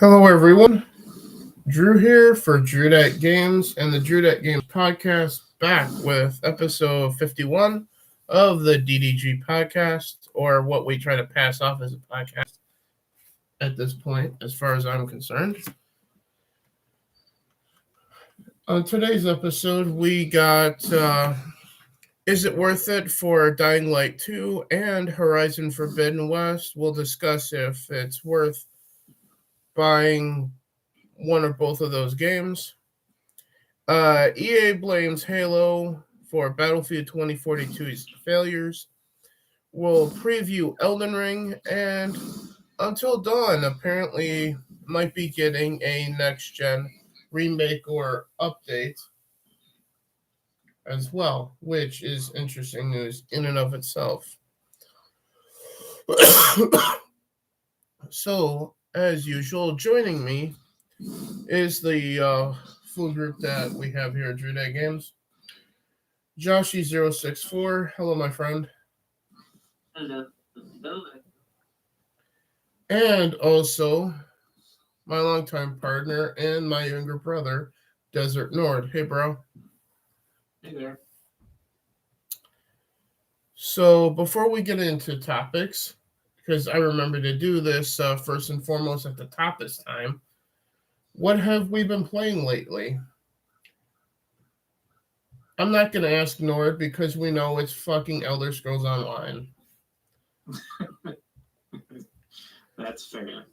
Hello, everyone. Drew here for Drew Games and the Drew Games podcast, back with episode 51 of the DDG podcast, or what we try to pass off as a podcast at this point, as far as I'm concerned. On today's episode, we got Is It Worth It for Dying Light 2 and Horizon Forbidden West. We'll discuss if it's worth buying one or both of those games. EA blames Halo for Battlefield 2042's failures. We'll preview Elden Ring, and Until Dawn apparently might be getting a next-gen remake or update as well, which is interesting news in and of itself. So, as usual, joining me is the full group that we have here at Drew Games. Joshy064, hello, my friend. Hello. And also my longtime partner and my younger brother, Desert Nord. Hey, bro. Hey there. So before we get into topics, because I remember to do this first and foremost at the top this time, what have we been playing lately? I'm not going to ask Nord because we know it's fucking Elder Scrolls Online. That's fair.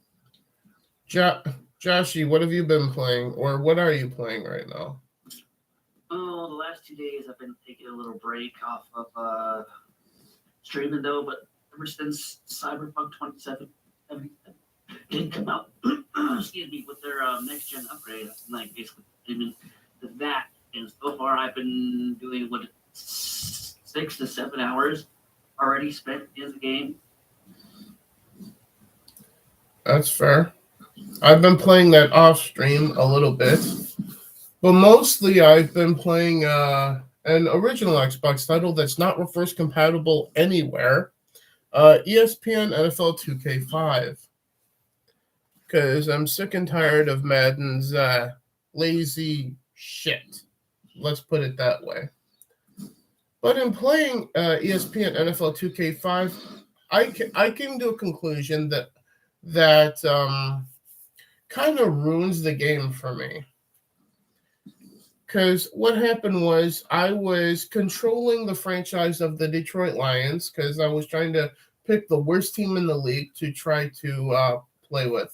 Joshy, what have you been playing, or what are you playing right now? Oh, the last 2 days I've been taking a little break off of streaming though, but ever since Cyberpunk 2077 did come out, excuse me, with their next gen upgrade, like basically streaming that, and so far I've been doing 6 to 7 hours already spent in the game. That's fair. I've been playing that off stream a little bit, but mostly I've been playing an original Xbox title that's not reverse compatible anywhere, ESPN NFL 2K5, because I'm sick and tired of Madden's lazy shit. Let's put it that way. But in playing ESPN NFL 2K5, I came to a conclusion that kind of ruins the game for me. Because what happened was I was controlling the franchise of the Detroit Lions because I was trying to pick the worst team in the league to try to play with.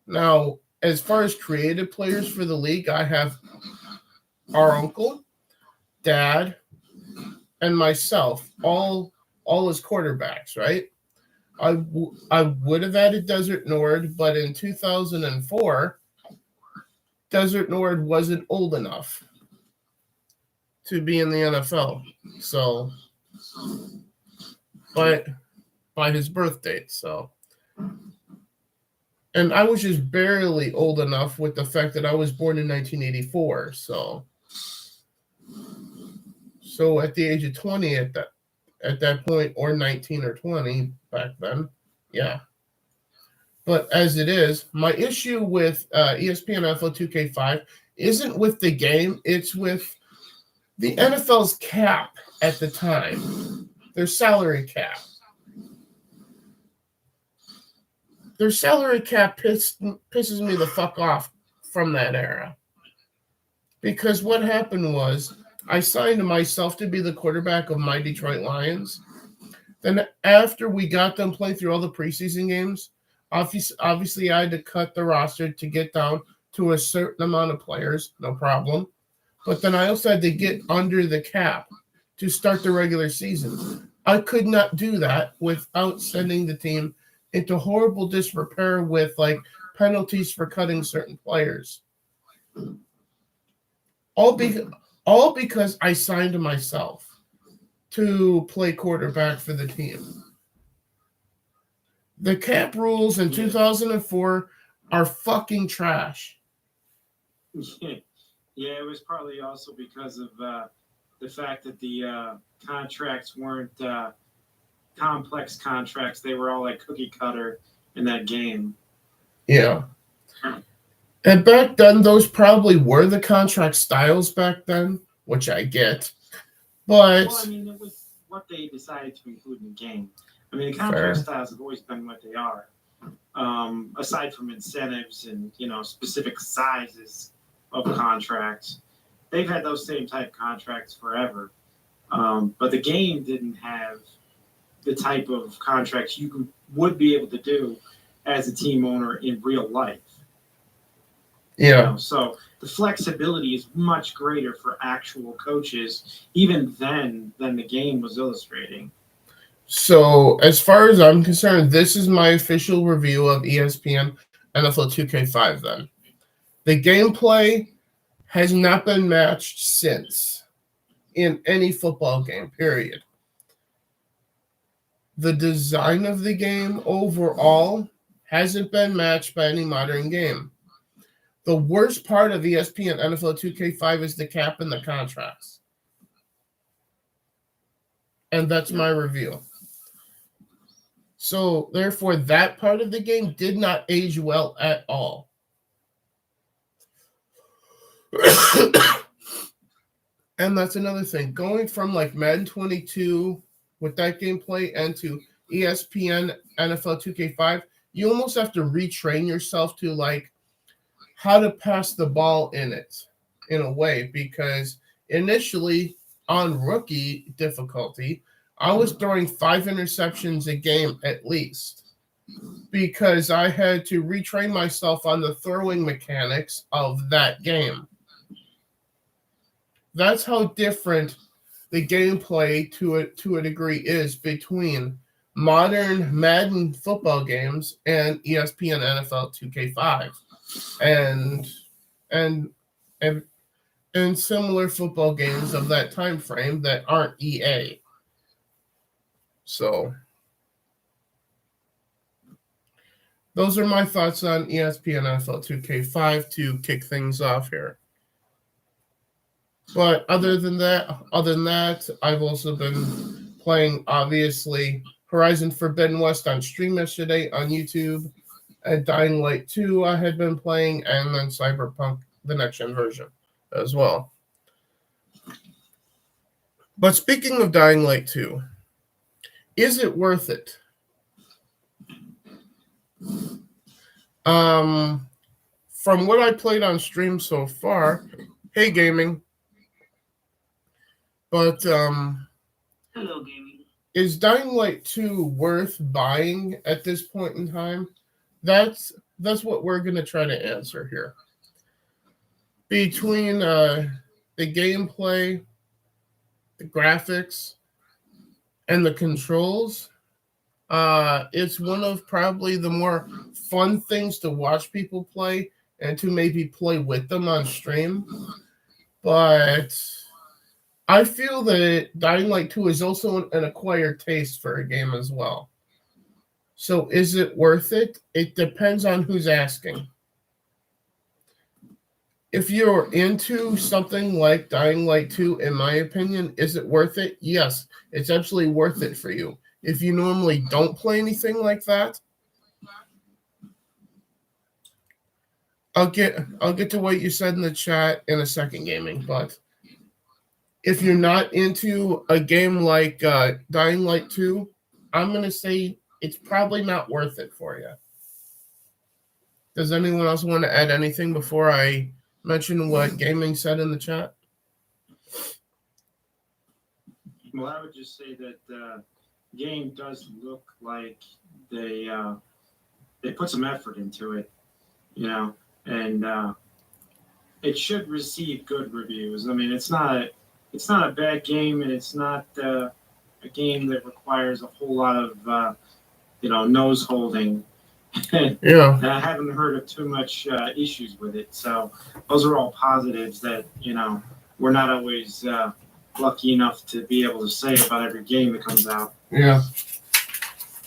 Now, as far as creative players for the league, I have our uncle, dad, and myself, all as quarterbacks, right? I would have added Desert Nord, but in 2004, Desert Nord wasn't old enough to be in the NFL. So, by his birth date, so. And I was just barely old enough with the fact that I was born in 1984. So at the age of 20 at that point, or 19 or 20 back then, yeah. But as it is, my issue with ESPN NFL 2K5 isn't with the game, it's with the NFL's cap at the time. Their salary cap. Their salary cap pisses me the fuck off from that era. Because what happened was, I signed myself to be the quarterback of my Detroit Lions. Then after we got them playing through all the preseason games, obviously I had to cut the roster to get down to a certain amount of players, no problem. But then I also had to get under the cap to start the regular season. I could not do that without sending the team into horrible disrepair with like penalties for cutting certain players. All because I signed myself to play quarterback for the team. The cap rules in 2004 are fucking trash. Yeah, it was probably also because of the fact that the contracts weren't complex contracts. They were all like cookie cutter in that game. Yeah. And back then, those probably were the contract styles back then, which I get. But Well, I mean, it was what they decided to include in the game. I mean, the Fair. contract styles have always been what they are. Aside from incentives and specific sizes of contracts, they've had those same type contracts forever. But the game didn't have the type of contracts you would be able to do as a team owner in real life. yeah, So the flexibility is much greater for actual coaches, even then, than the game was illustrating. so as far as I'm concerned, this is my official review of ESPN NFL 2K5 then. The gameplay has not been matched since in any football game, period. The design of the game overall hasn't been matched by any modern game. The worst part of ESPN NFL 2K5 is the cap and the contracts. And that's my review. So, therefore, that part of the game did not age well at all. And that's another thing. Going from like Madden 22 with that gameplay and to ESPN NFL 2K5, you almost have to retrain yourself to like how to pass the ball in it in a way, because initially on rookie difficulty, I was throwing 5 interceptions a game at least because I had to retrain myself on the throwing mechanics of that game. That's how different the gameplay to a degree is between modern Madden football games and ESPN NFL 2K5 and similar football games of that time frame that aren't EA. So those are my thoughts on ESPN NFL 2K5 to kick things off here. But other than that, I've also been playing, obviously, Horizon Forbidden West on stream yesterday on YouTube. And Dying Light 2 I had been playing, and then Cyberpunk, the next-gen version, as well. But speaking of Dying Light 2, is it worth it? From what I played on stream so far, hey gaming. But Hello, gaming. is Dying Light 2 worth buying at this point in time? That's what we're going to try to answer here. Between the gameplay, the graphics, and the controls, it's one of probably the more fun things to watch people play and to maybe play with them on stream. But I feel that Dying Light 2 is also an acquired taste for a game as well. So is it worth it? It depends on who's asking. If you're into something like Dying Light 2, in my opinion, is it worth it? Yes, it's absolutely worth it for you. If you normally don't play anything like that, I'll get to what you said in the chat in a second, gaming, but if you're not into a game like Dying Light 2, I'm going to say it's probably not worth it for you. Does anyone else want to add anything before I mention what gaming said in the chat? Well, I would just say that the game does look like they put some effort into it, and it should receive good reviews. I mean, it's not a bad game, and it's not a game that requires a whole lot of nose holding. Yeah. I haven't heard of too much issues with it, so those are all positives that we're not always lucky enough to be able to say about every game that comes out. Yeah.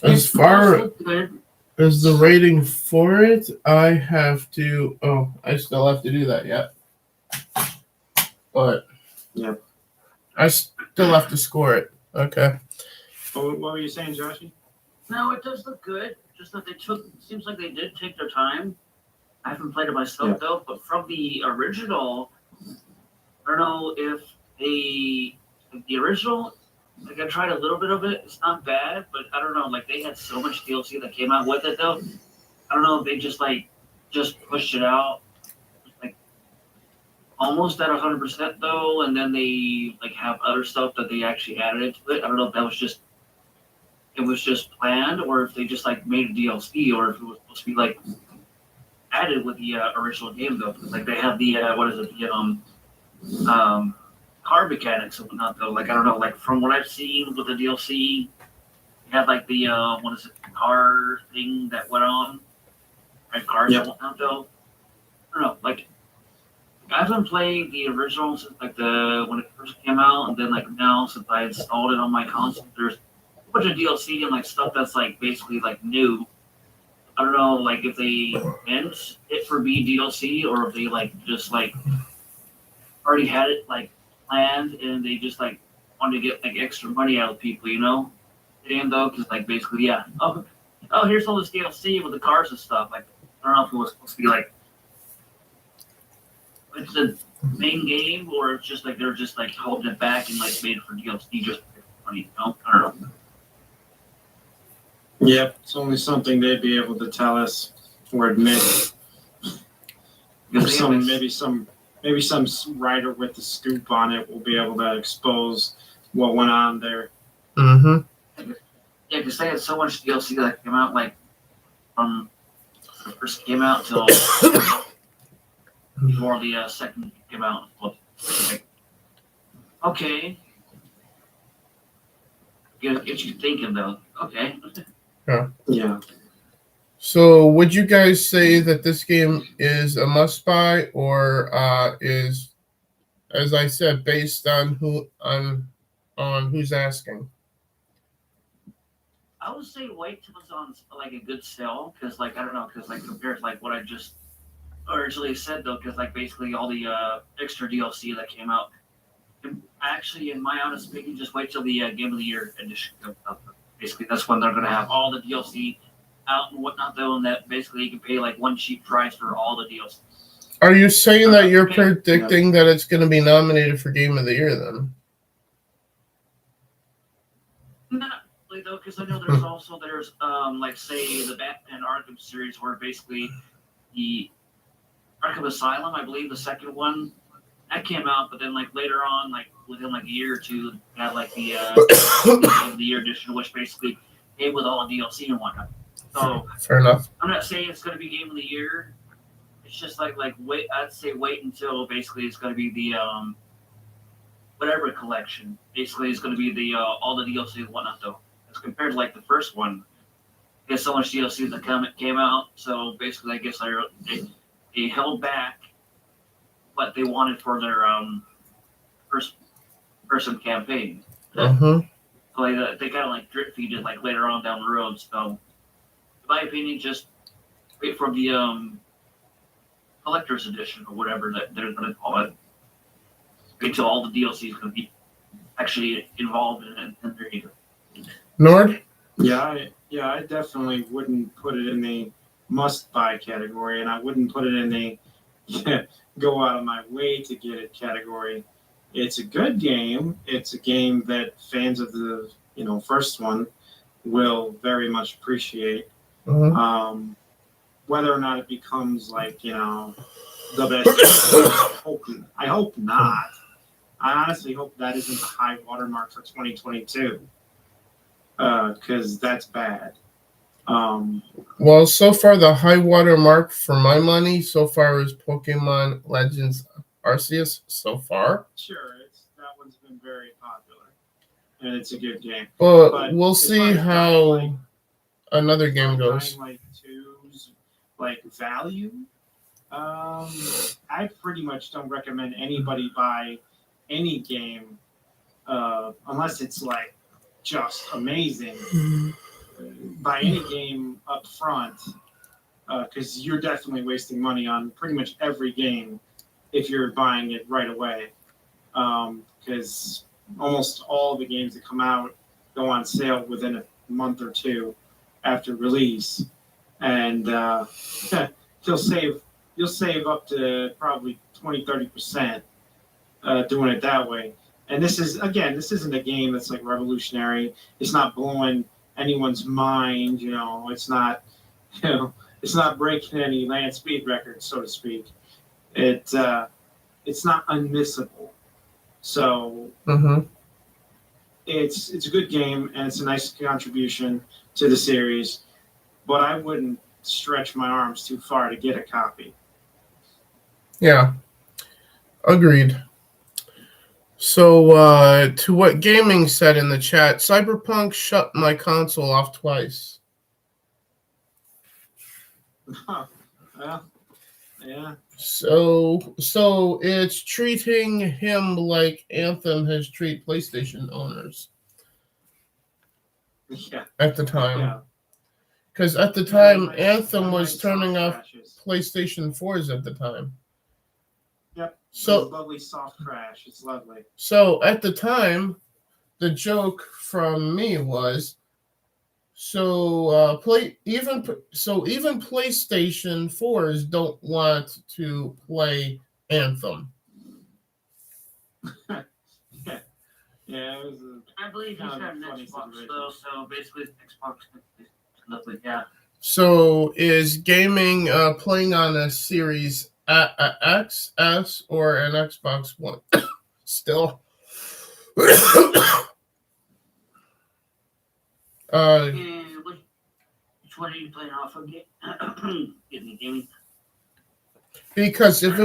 As far as the rating for it, I still have to do that yet. But yeah, I still have to score it. Okay. What were you saying, Joshy? No, it does look good. Just that seems like they did take their time I haven't played it myself though, but from the original, I don't know if the original, like I tried a little bit of it. It's not bad, but I don't know. Like they had so much DLC that came out with it though. I don't know if they just pushed it out like almost at 100% though, and then they like have other stuff that they actually added into it. I don't know if that was just planned, or if they just like made a DLC, or if it was supposed to be like added with the original game though. Like they have the car mechanics and whatnot though. Like I don't know, like from what I've seen with the DLC, you had like the car thing that went on, like cars and whatnot though. I don't know, like I haven't played the original since like when it first came out, and then like now since I installed it on my console, there's a bunch of DLC and like stuff that's like basically like new. I don't know, like if they meant it for be DLC, or if they like just like already had it like planned and they just like wanted to get like extra money out of people, you know? And though, because like basically, oh, here's all this DLC with the cars and stuff. Like I don't know if it was supposed to be like it's the main game, or it's just like they're just like holding it back and like made it for DLC just for money, you know? I don't know. Yep, it's only something they'd be able to tell us or admit. Maybe some writer with the scoop on it will be able to expose what went on there. Mm-hmm. Yeah, because they had so much DLC that came out like from the first came out till before the second came out. Like, okay, get you thinking though. Okay. Yeah. So, would you guys say that this game is a must-buy, or is, as I said, based on who's asking? I would say wait till it's on like a good sale, because like I don't know, because like compared to like what I just originally said though, because like basically all the extra DLC that came out. Actually, in my honest opinion, just wait till the Game of the Year edition comes out. Basically, that's when they're going to have all the DLC out and whatnot, though, and that basically you can pay like one cheap price for all the DLC. Are you saying that you're predicting that it's going to be nominated for Game of the Year then? Not really, though, because I know there's like say the Batman Arkham series, where basically the Arkham Asylum, I believe the second one, that came out, but then like later on, like within like a year or two, had like the Game of the Year edition, which basically came with all the DLC and whatnot. So fair enough. I'm not saying it's going to be Game of the Year. It's just like wait. I'd say wait until basically it's going to be the whatever collection. Basically, it's going to be the all the DLC and whatnot though. As compared to like the first one, there's so much DLC that came out. So basically, I guess they held back what they wanted for their first person campaign. Mm-hmm. So they kind of like drip feeded like later on down the road. So, in my opinion, just wait for the collector's edition or whatever that they're going to call it. Wait till all the DLC is going to be actually involved in it, and there you go. Nord? Yeah, I definitely wouldn't put it in the must-buy category, and I wouldn't put it in the go out of my way to get it category. It's a good game. It's a game that fans of the first one will very much appreciate. Mm-hmm. Whether or not it becomes like the best, I hope not. I honestly hope that isn't the high watermark for 2022, because that's bad. Well, so far the high water mark for my money so far is Pokemon Legends Arceus so far. Sure, that one's been very popular, and it's a good game. But we'll see how another game goes. Like 2's like value. I pretty much don't recommend anybody buy any game unless it's like just amazing. Buy any game up front, because you're definitely wasting money on pretty much every game if you're buying it right away. Because almost all the games that come out go on sale within a month or two after release, and you'll save you'll save up to probably 20-30% doing it that way. And this isn't a game that's like revolutionary. It's not blowing anyone's mind. It's not it's not breaking any land speed records, so to speak. It's not unmissable. So it's a good game, and it's a nice contribution to the series. But I wouldn't stretch my arms too far to get a copy. Yeah, agreed. So, to what Gaming said in the chat, Cyberpunk shut my console off twice. Yeah. So it's treating him like Anthem has treated PlayStation owners. Yeah. At the time. Yeah. Because at the time, nice, Anthem was nice turning soft off crashes. PlayStation 4s at the time. Yep. So it's lovely soft crash. It's lovely. So at the time, the joke from me was, even PlayStation 4s don't want to play Anthem. Yeah, it was. I believe he's got an Xbox though, so basically Xbox. Lovely, yeah. So is Gaming playing on a Series X, S, or an Xbox One? Still. Which one are you playing off of? Give me Gaming. Because if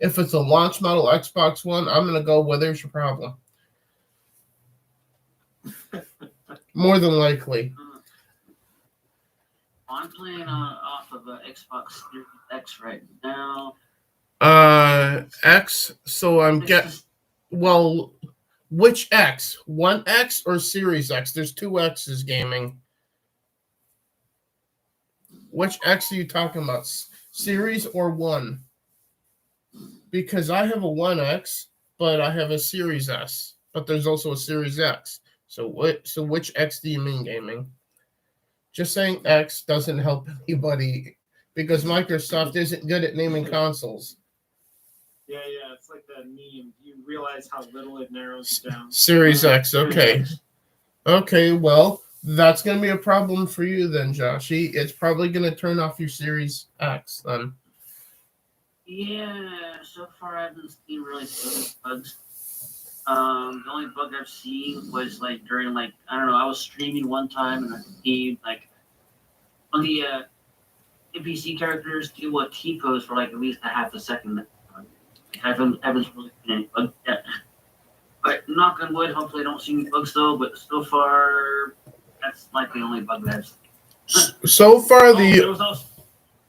it's a launch model Xbox One, I'm gonna go, well, there's your problem. More than likely. I'm playing off of Xbox Series X right now. X. So which X? 1X or Series X? There's 2 X's, Gaming. Which X are you talking about? Series or 1? Because I have a 1X, but I have a Series S. But there's also a Series X. So which X do you mean, Gaming? Just saying X doesn't help anybody because Microsoft isn't good at naming consoles. Yeah, it's like that meme. You realize how little it narrows it down. Series X, okay. Okay, well, that's going to be a problem for you then, Joshy. It's probably going to turn off your Series X then. Yeah, so far I haven't seen really any bugs. The only bug I've seen was like during I don't know, I was streaming one time and I seen on the NPC characters do a T-pose for at least a half a second. I haven't really seen any bugs yet. But knock on wood, hopefully I don't see any bugs though, but so far that's the only bug that I've seen. So far there was also,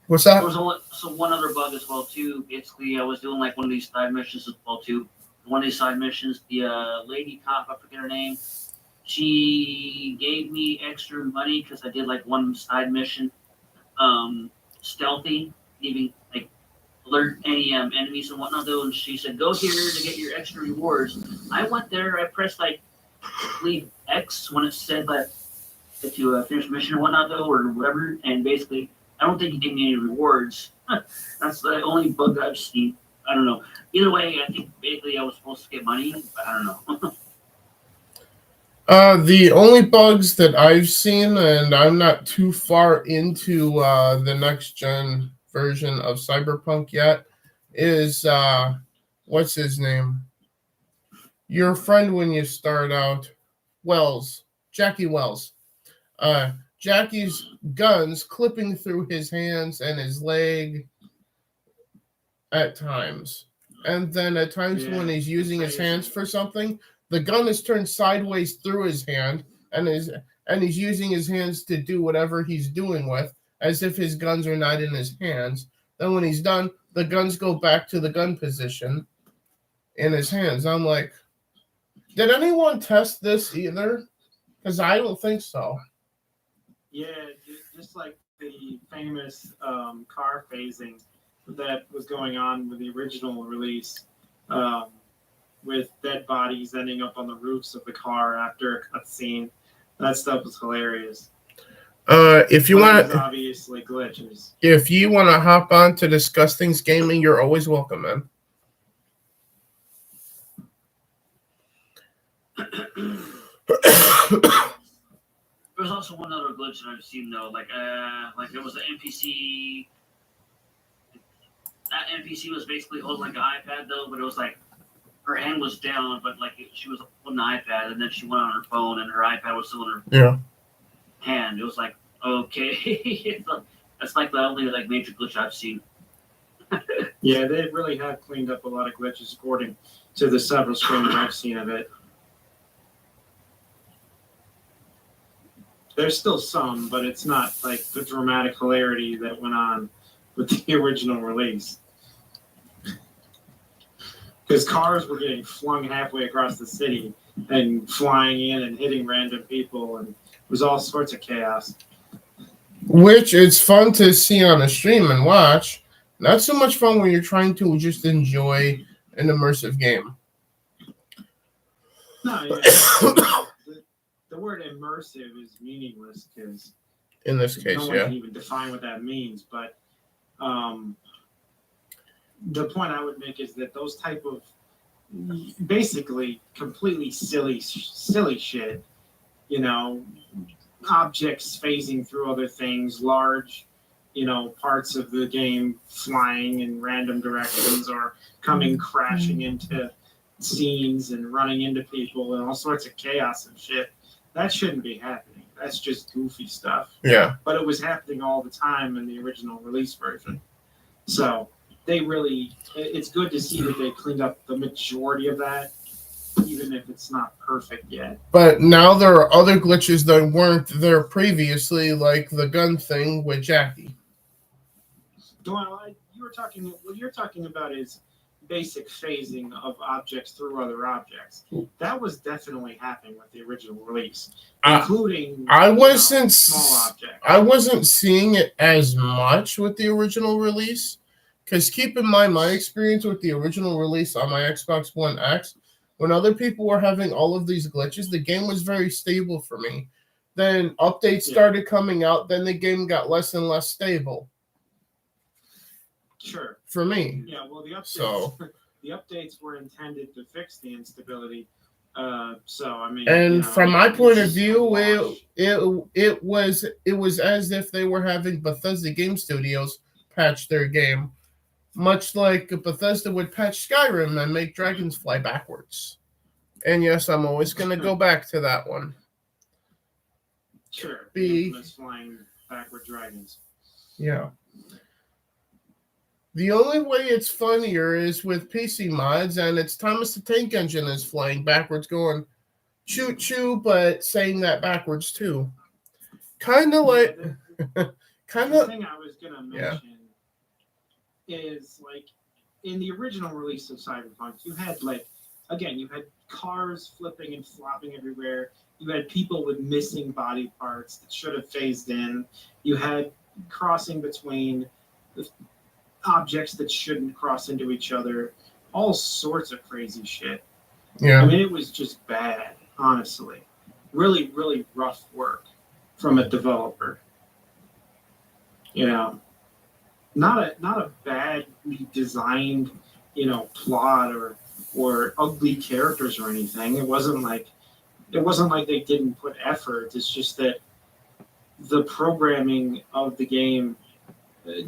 what's that? There was also one other bug as well too. Basically I was doing one of these side missions as well too. One of these side missions, the lady cop, I forget her name, she gave me extra money because I did one side mission, stealthy, leaving alert any enemies and whatnot though, and she said go here to get your extra rewards. I went there, I pressed leave X when it said that to finish mission and whatnot though, or whatever, and basically I don't think he gave me any rewards. That's the only bug I've seen. I don't know. Either way, I think basically I was supposed to get money, but I don't know. The only bugs that I've seen, and I'm not too far into the next gen version of Cyberpunk yet, is what's his name? Your friend when you start out, Jackie Wells. Jackie's guns clipping through his hands and his leg at times. And then at times when he's using his hands for something, the gun is turned sideways through his hand and he's using his hands to do whatever he's doing with, as if his guns are not in his hands. Then when he's done, the guns go back to the gun position in his hands. I'm like, did anyone test this either? Because I don't think so. Yeah, just like the famous car phasing that was going on with the original release, with dead bodies ending up on the roofs of the car after a cutscene. That stuff was hilarious. If you But want, there's obviously glitches. if you want to hop on to discuss things gaming, you're always welcome, man. There's also one other glitch that I've seen though, like there was an NPC. That NPC was basically holding like an iPad though, but it was like her hand was down, but like she was holding the iPad, and then she went on her phone, and her iPad was still in her hand. It was like okay, that's like the only like major glitch I've seen. Yeah, they really have cleaned up a lot of glitches according to the several screens I've seen of it. There's still some, but it's not like the dramatic hilarity that went on with the original release. Because cars were getting flung halfway across the city and flying in and hitting random people, and it was all sorts of chaos. Which it's fun to see on a stream and watch. Not so much fun when you're trying to just enjoy an immersive game. No, yeah. The word immersive is meaningless because In this case, no one yeah. can even define what that means. But the point I would make is that those type of basically completely silly shit, you know, objects phasing through other things, large, you know, parts of the game flying in random directions or coming crashing into scenes and running into people and all sorts of chaos and shit. That shouldn't be happening. That's just goofy stuff. Yeah. But it was happening all the time in the original release version. So they really, it's good to see that they cleaned up the majority of that, even if it's not perfect yet. But now there are other glitches that weren't there previously, like the gun thing with Jackie. Well, what you're talking about is basic phasing of objects through other objects. That was definitely happening with the original release, including small objects. I wasn't seeing it as much with the original release, because keep in mind my experience with the original release on my Xbox One X, when other people were having all of these glitches, the game was very stable for me. Then updates started coming out, then the game got less and less stable. Sure. For me. Yeah, well, the updates were intended to fix the instability. So I mean, and from my point of view, it was as if they were having Bethesda Game Studios patch their game, much like Bethesda would patch Skyrim and make dragons fly backwards. And yes, I'm always going to go back to that one. Sure. The infamous flying backward dragons. Yeah. The only way it's funnier is with PC mods, and it's Thomas the Tank Engine is flying backwards, going choo choo, but saying that backwards too. Kind of like, The thing I was gonna mention is like in the original release of Cyberpunk, you had you had cars flipping and flopping everywhere. You had people with missing body parts that should have phased in. You had crossing between objects that shouldn't cross into each other, all sorts of crazy shit. Yeah. I mean, it was just bad, honestly. Really, really rough work from a developer. You know, not a badly designed, you know, plot or ugly characters or anything. It wasn't like they didn't put effort. It's just that the programming of the game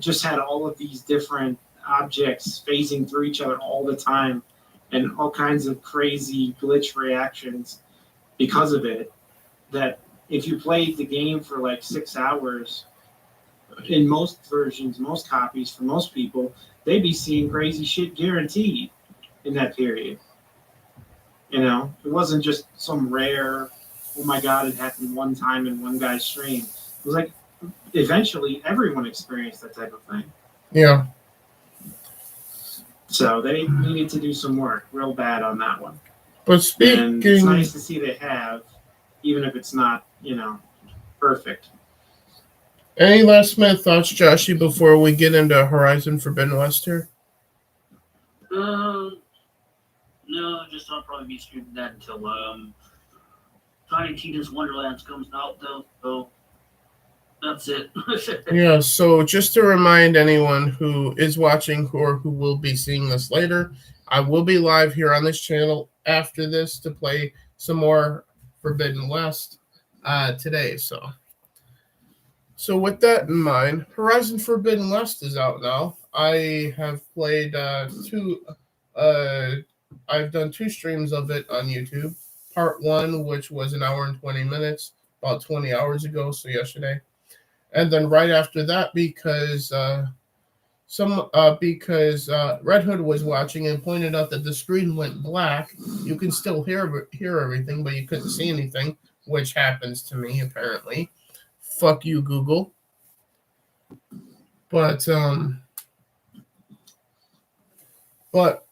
just had all of these different objects phasing through each other all the time and all kinds of crazy glitch reactions because of it, that if you played the game for like 6 hours, in most versions, most copies for most people, they'd be seeing crazy shit guaranteed in that period. You know, it wasn't just some rare, oh my God, it happened one time in one guy's stream. It was like, eventually everyone experienced that type of thing. Yeah. So they needed to do some work real bad on that one. But speaking, and it's nice to see they have, even if it's not, you know, perfect. Any last minute thoughts, Joshy, before we get into Horizon Forbidden West here? No, just I'll probably be streaming that until Tiny Tina's Wonderlands comes out though. So That's it. Yeah, so just to remind anyone who is watching or who will be seeing this later, I will be live here on this channel after this to play some more Forbidden West today. So with that in mind, Horizon Forbidden West is out now. I have played I've done 2 streams of it on YouTube. Part 1, which was an hour and 20 minutes, about 20 hours ago, so yesterday. And then right after that, because Red Hood was watching and pointed out that the screen went black. You can still hear everything, but you couldn't see anything, which happens to me apparently. Fuck you, Google. But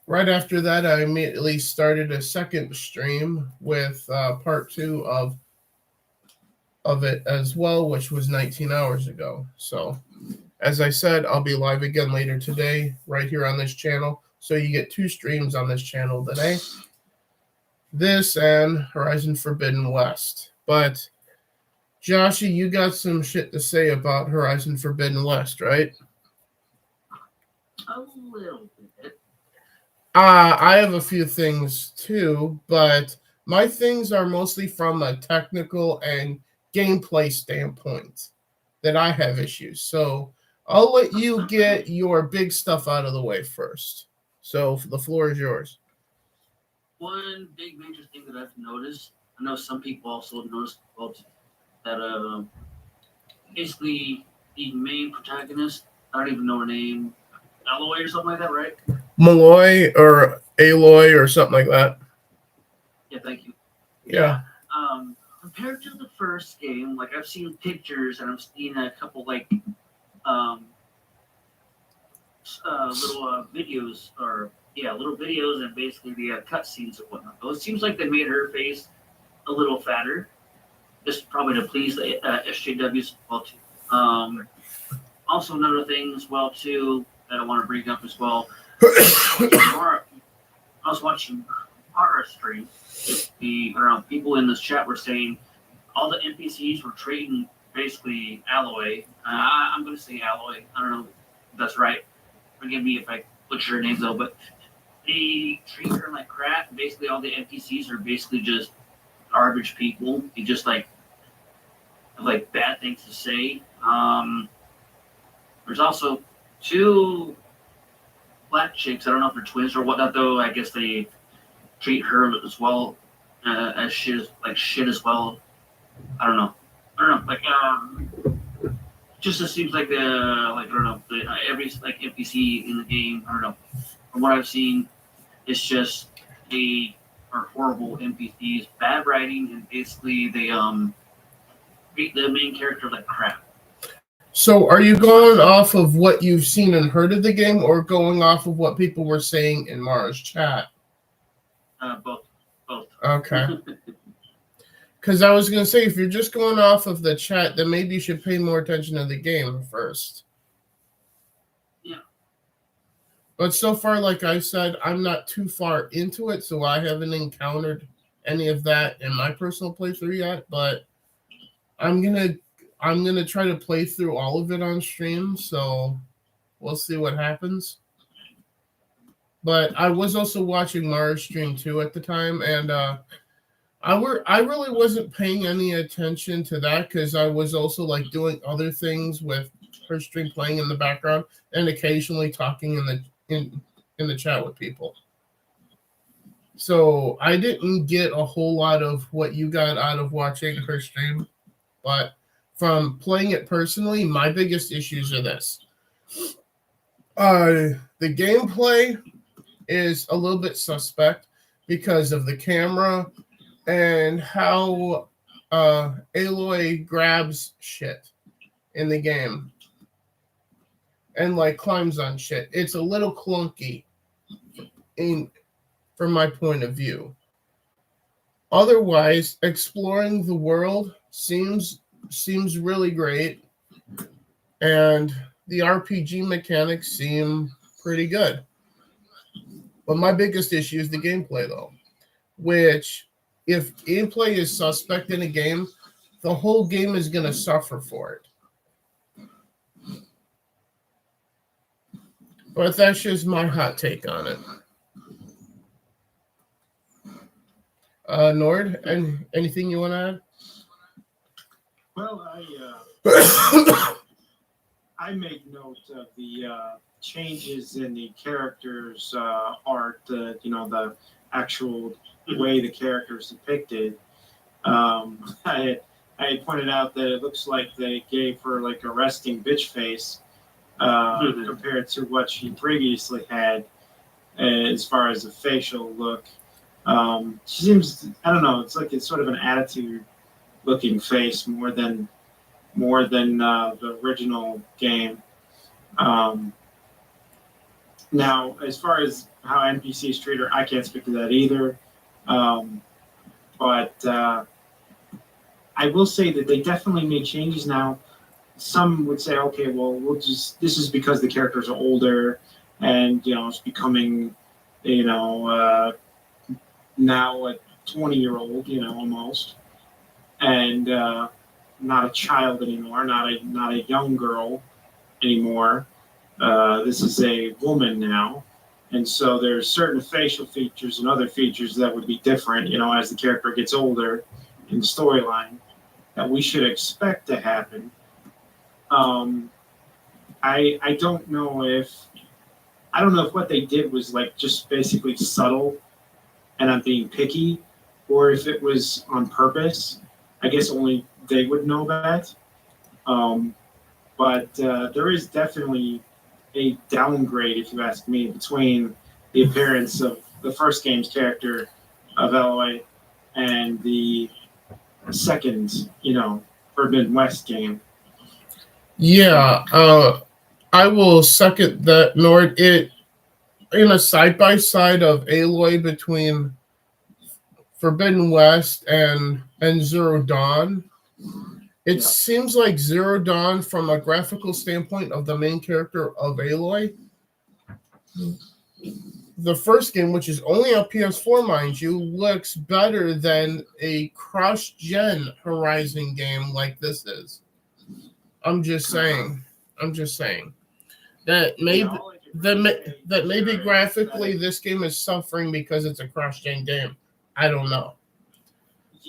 right after that, I immediately started a second stream with part 2 of it as well, which was 19 hours ago. So, as I said, I'll be live again later today, right here on this channel. So you get 2 streams on this channel today. This and Horizon Forbidden West. But, Joshy, you got some shit to say about Horizon Forbidden West, right? A little bit. I have a few things too, but my things are mostly from a technical and gameplay standpoint that I have issues. So I'll let you get your big stuff out of the way first. So the floor is yours. One big major thing that I've noticed, I know some people also noticed that basically the main protagonist, I don't even know her name, Aloy or something like that, right? Malloy or Aloy or something like that. Yeah, thank you. Yeah. Compared to the first game, like I've seen pictures and I've seen a couple like little videos and basically the cutscenes and whatnot. So it seems like they made her face a little fatter, just probably to please the SJWs as well too. Also another thing as well too that I want to bring up as well. I was watching Mara stream. People in this chat were saying all the NPCs were treating basically Aloy. I'm going to say Aloy. I don't know if that's right. Forgive me if I butcher her name though, but they treat her like crap. Basically, all the NPCs are basically just garbage people. They just like have bad things to say. There's also 2 black chicks. I don't know if they're twins or whatnot though. I guess they treat her as well as shit as well. I don't know. Just it seems like every NPC in the game. I don't know. From what I've seen, it's just they are horrible NPCs, bad writing, and basically they treat the main character like crap. So are you going off of what you've seen and heard of the game, or going off of what people were saying in Mara's chat? Both. Okay. Because I was going to say, if you're just going off of the chat, then maybe you should pay more attention to the game first. Yeah. But so far, like I said, I'm not too far into it, so I haven't encountered any of that in my personal playthrough yet. But I'm gonna try to play through all of it on stream, so we'll see what happens. But I was also watching Mara's stream too at the time, and I really wasn't paying any attention to that because I was also like doing other things with her stream playing in the background and occasionally talking in the chat with people. So I didn't get a whole lot of what you got out of watching her stream, but from playing it personally, my biggest issues are this. The gameplay is a little bit suspect because of the camera and how Aloy grabs shit in the game and like climbs on shit. It's a little clunky from my point of view. Otherwise, exploring the world seems really great, and the RPG mechanics seem pretty good. But my biggest issue is the gameplay, though, which if gameplay is suspect in a game, the whole game is going to suffer for it. But that's just my hot take on it. Nord, and anything you want to Well, add? I make note of the changes in the characters' art. The actual way the characters depicted. I had pointed out that it looks like they gave her like a resting bitch face compared to what she previously had as far as the facial look. She seems, I don't know, it's sort of an attitude looking face more than the original game. Now, as far as how NPCs treat her, I can't speak to that either. But I will say that they definitely made changes now. Some would say, okay, well, this is because the characters are older and, it's becoming, now a 20-year-old, almost. And not a child anymore, not a young girl anymore. This is a woman now. And so there's certain facial features and other features that would be different, as the character gets older in the storyline that we should expect to happen. I don't know if what they did was like just basically subtle and I'm being picky, or if it was on purpose. I guess only they would know that. But there is definitely a downgrade, if you ask me, between the appearance of the first game's character of Eloy and the second, Forbidden West game. Yeah, I will second that, Nord. It in a side by side of Aloy between Forbidden West and Zero Dawn. It seems like Zero Dawn, from a graphical standpoint of the main character of Aloy, the first game, which is only on PS4, mind you, looks better than a cross-gen Horizon game like this is. I'm just saying that maybe graphically this game is suffering because it's a cross-gen game. I don't know.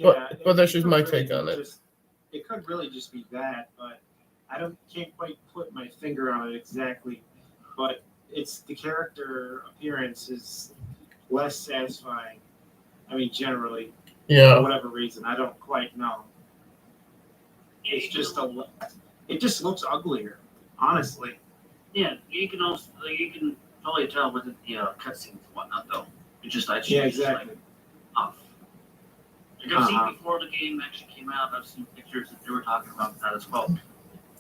But that's just my take on it. It could really just be that, but I can't quite put my finger on it exactly. But it's the character appearance is less satisfying. I mean, generally, for whatever reason, I don't quite know. It's just it just looks uglier, honestly. Yeah, you can totally tell with the cutscenes and whatnot, though. It's just exactly. Just, like, off. Like I've seen before the game actually came out. I've seen pictures that they were talking about that as well.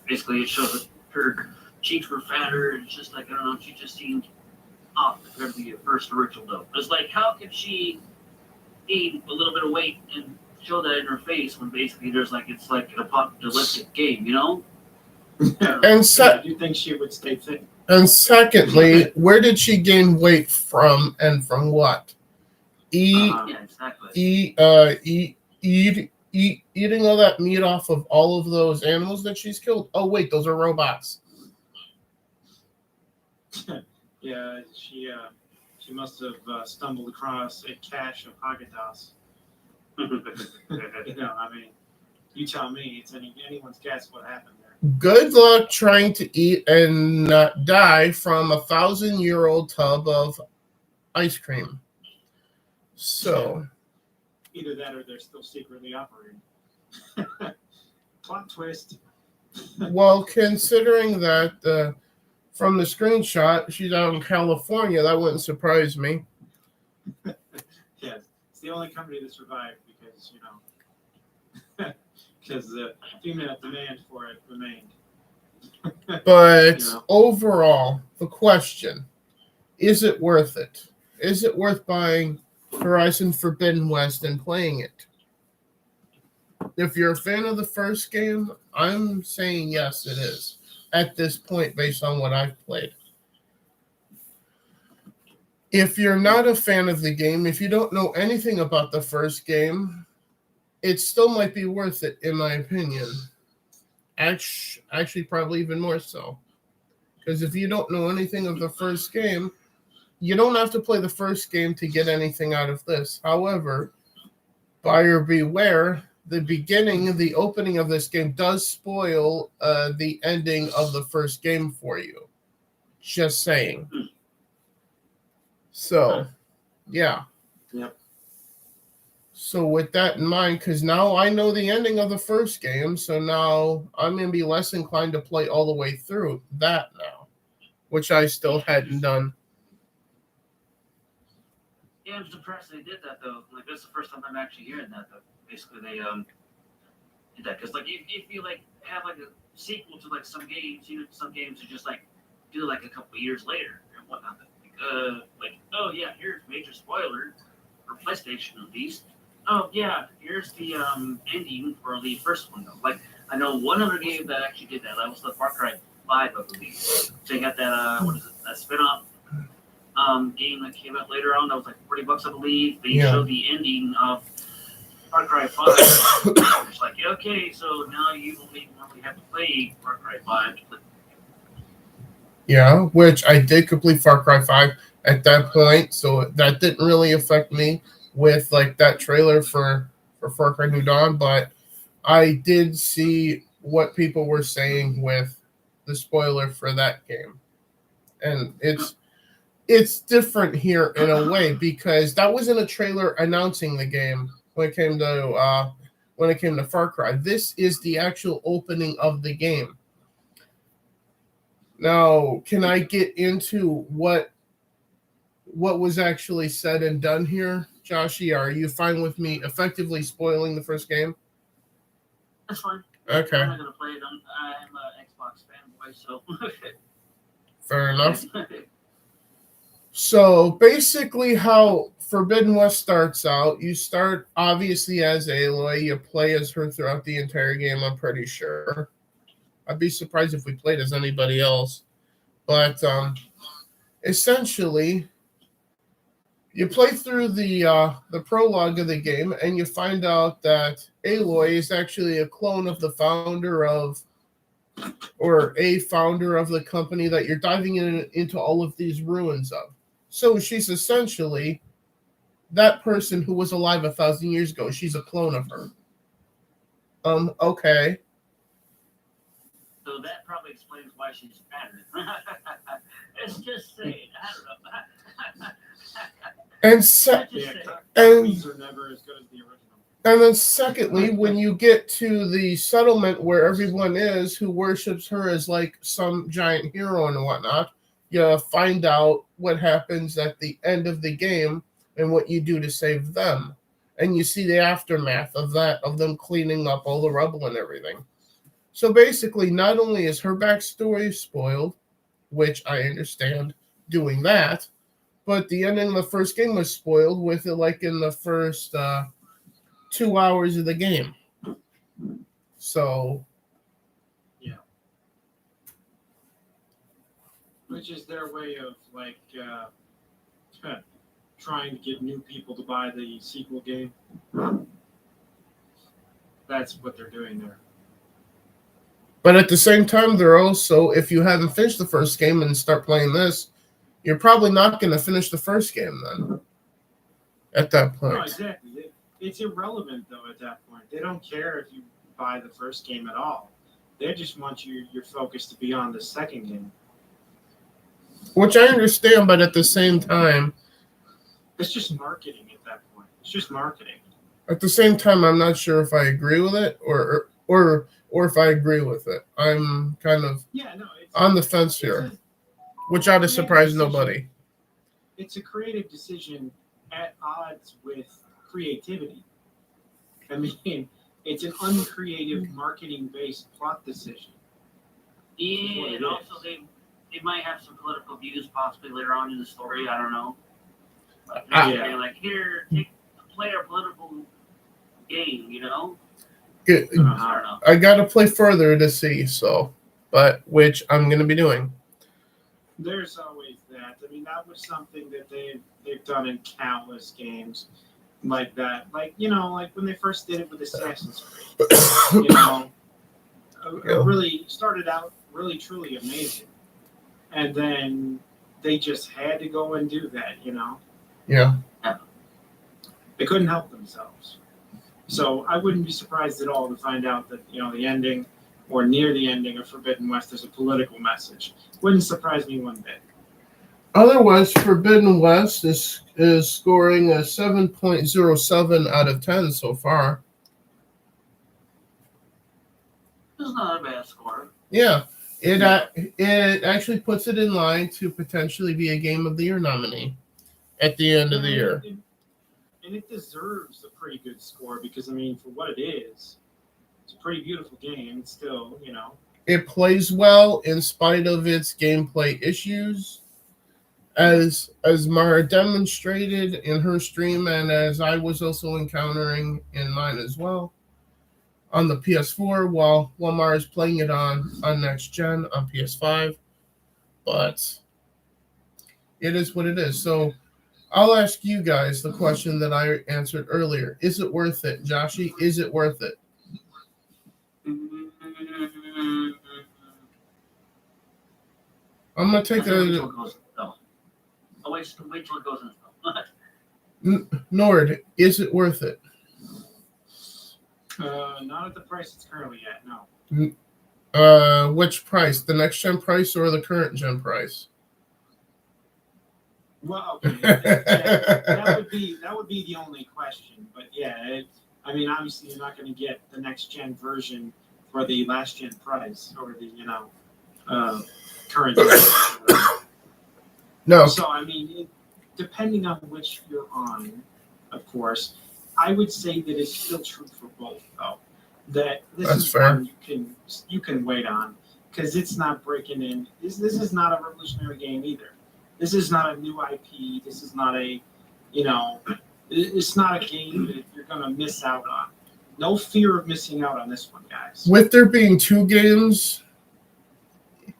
Basically, it shows that her cheeks were fatter, and it's just like, I don't know, she just seemed off compared to the first original, though. It's like, how could she gain a little bit of weight and show that in her face when basically it's like an apocalyptic game, And do you think she would stay fit? And secondly, where did she gain weight from, and from what? Eating all that meat off of all of those animals that she's killed. Oh wait, those are robots. Yeah, she must have stumbled across a cache of Haagen-Dazs. I mean, you tell me. It's anyone's guess what happened there. Good luck trying to eat and not die from 1,000-year-old tub of ice cream. So, either that or they're still secretly operating. Plot twist. Well, considering that from the screenshot, she's out in California, that wouldn't surprise me. Yes, it's the only company that survived because, because the female demand for it remained. But overall, the question, is it worth it? Is it worth buying Horizon Forbidden West and playing it? If you're a fan of the first game, I'm saying yes, it is. At this point, based on what I've played. If you're not a fan of the game, if you don't know anything about the first game, it still might be worth it, in my opinion. Actually, probably even more so. Because if you don't know anything of the first game, you don't have to play the first game to get anything out of this. However, buyer beware, the opening of this game does spoil the ending of the first game for you. Just saying. So, yeah. Yep. So with that in mind, because now I know the ending of the first game, so now I'm going to be less inclined to play all the way through that now, which I still hadn't done. Yeah, I'm surprised they did that though. Like that's the first time I'm actually hearing that. Though. Basically, they did that because like if you like have like a sequel to like some games, some games are just like do like a couple years later and whatnot. Like oh yeah, here's major spoiler for PlayStation at least. Oh yeah, here's the ending for the first one though. Like I know one other game that actually did that. That was the Far Cry 5, I believe. So they got that what is it? That spin-off game that came out later on. That was like $40, I believe. They showed the ending of Far Cry 5. It's like okay, so now you only have to play Far Cry 5. Yeah, which I did complete Far Cry 5 at that point, so that didn't really affect me with like that trailer for Far Cry New Dawn, but I did see what people were saying with the spoiler for that game. And it's different here in a way because that wasn't a trailer announcing the game when it came to Far Cry. This is the actual opening of the game. Now, can I get into what was actually said and done here, Joshy? Are you fine with me effectively spoiling the first game? That's fine. Okay. I'm not gonna play it. I'm an Xbox fanboy, so. Fair enough. So basically, how Forbidden West starts out, you start obviously as Aloy. You play as her throughout the entire game. I'm pretty sure. I'd be surprised if we played as anybody else, but essentially. You play through the prologue of the game, and you find out that Aloy is actually a clone of the founder of, or a founder of the company that you're diving into all of these ruins of. So she's essentially that person who was alive 1,000 years ago. She's a clone of her. Okay. So that probably explains why she's patterned. It's just saying. I don't know. And copies are never as good as the original. And then secondly, when you get to the settlement where everyone is who worships her as like some giant hero and whatnot, you find out what happens at the end of the game and what you do to save them. And you see the aftermath of that, of them cleaning up all the rubble and everything. So basically, not only is her backstory spoiled, which I understand doing that, but the ending of the first game was spoiled with it like in the first 2 hours of the game. So. Yeah. Which is their way of like trying to get new people to buy the sequel game. That's what they're doing there. But at the same time, they're also, if you haven't finished the first game and start playing this, you're probably not going to finish the first game then. At that point. No, exactly. It's irrelevant though. At that point, they don't care if you buy the first game at all. They just want your focus to be on the second game. Which I understand, but at the same time, it's just marketing at that point. It's just marketing. At the same time, I'm not sure if I agree with it or if I agree with it. I'm kind of on the fence here, which ought to surprise nobody. It's a creative decision at odds with creativity. I mean, it's an uncreative, marketing-based plot decision. Yeah, and also they might have some political views possibly later on in the story. I don't know. Like here, play our political game, you know? Good. I don't know. I got to play further to see, so, but which I'm going to be doing. There's always that. I mean, that was something that they've done in countless games like that. Like, you know, like when they first did it with Assassin's Creed. You know, it really started out really, truly amazing. and then they just had to go and do that, you know. Yeah. They couldn't help themselves. So I wouldn't be surprised at all to find out that, you know, the ending or near the ending of Forbidden West, there's a political message. Wouldn't surprise me one bit. Otherwise, Forbidden West is scoring a 7.07 out of 10 so far. It's not a bad score. Yeah. It actually puts it in line to potentially be a Game of the Year nominee at the end of the year. And it deserves a pretty good score because, I mean, for what it is, it's a pretty beautiful game. It's still, you know. It plays well in spite of its gameplay issues. As Mara demonstrated in her stream, and as I was also encountering in mine as well, on the PS4, while Mara's playing it on next gen on PS5. But it is what it is. So I'll ask you guys the question that I answered earlier. Is it worth it? Joshy, is it worth it? I'm going to take a... I'll wait till it goes in. Nord, is it worth it? Not at the price it's currently at, no. Which price? The next gen price or the current gen price? Well, okay, that would be the only question. But yeah, I mean, obviously you're not going to get the next gen version for the last gen price or the current gen. No. So I mean, depending on which you're on, of course, I would say that it's still true for both, though. That this That's is fair. one you can wait on because it's not breaking in. This is not a revolutionary game either. This is not a new IP. This is not a, it's not a game that you're gonna miss out on. No fear of missing out on this one, guys. With there being 2 games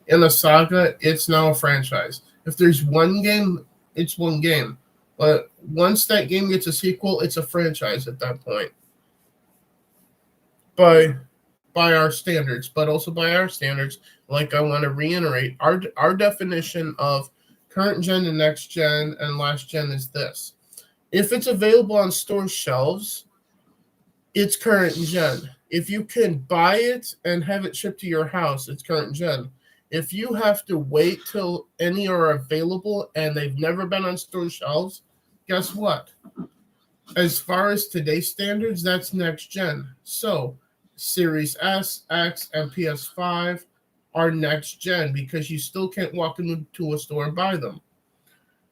in a saga, it's now a franchise. If there's one game, it's one game. But once that game gets a sequel, it's a franchise at that point. By our standards, but also by our standards, like I want to reiterate, our definition of current gen and next gen and last gen is this. If it's available on store shelves, it's current gen. If you can buy it and have it shipped to your house, it's current gen. If you have to wait till any are available and they've never been on store shelves, guess what? As far as today's standards, that's next gen. So Series S, X, and PS5 are next gen because you still can't walk into a store and buy them.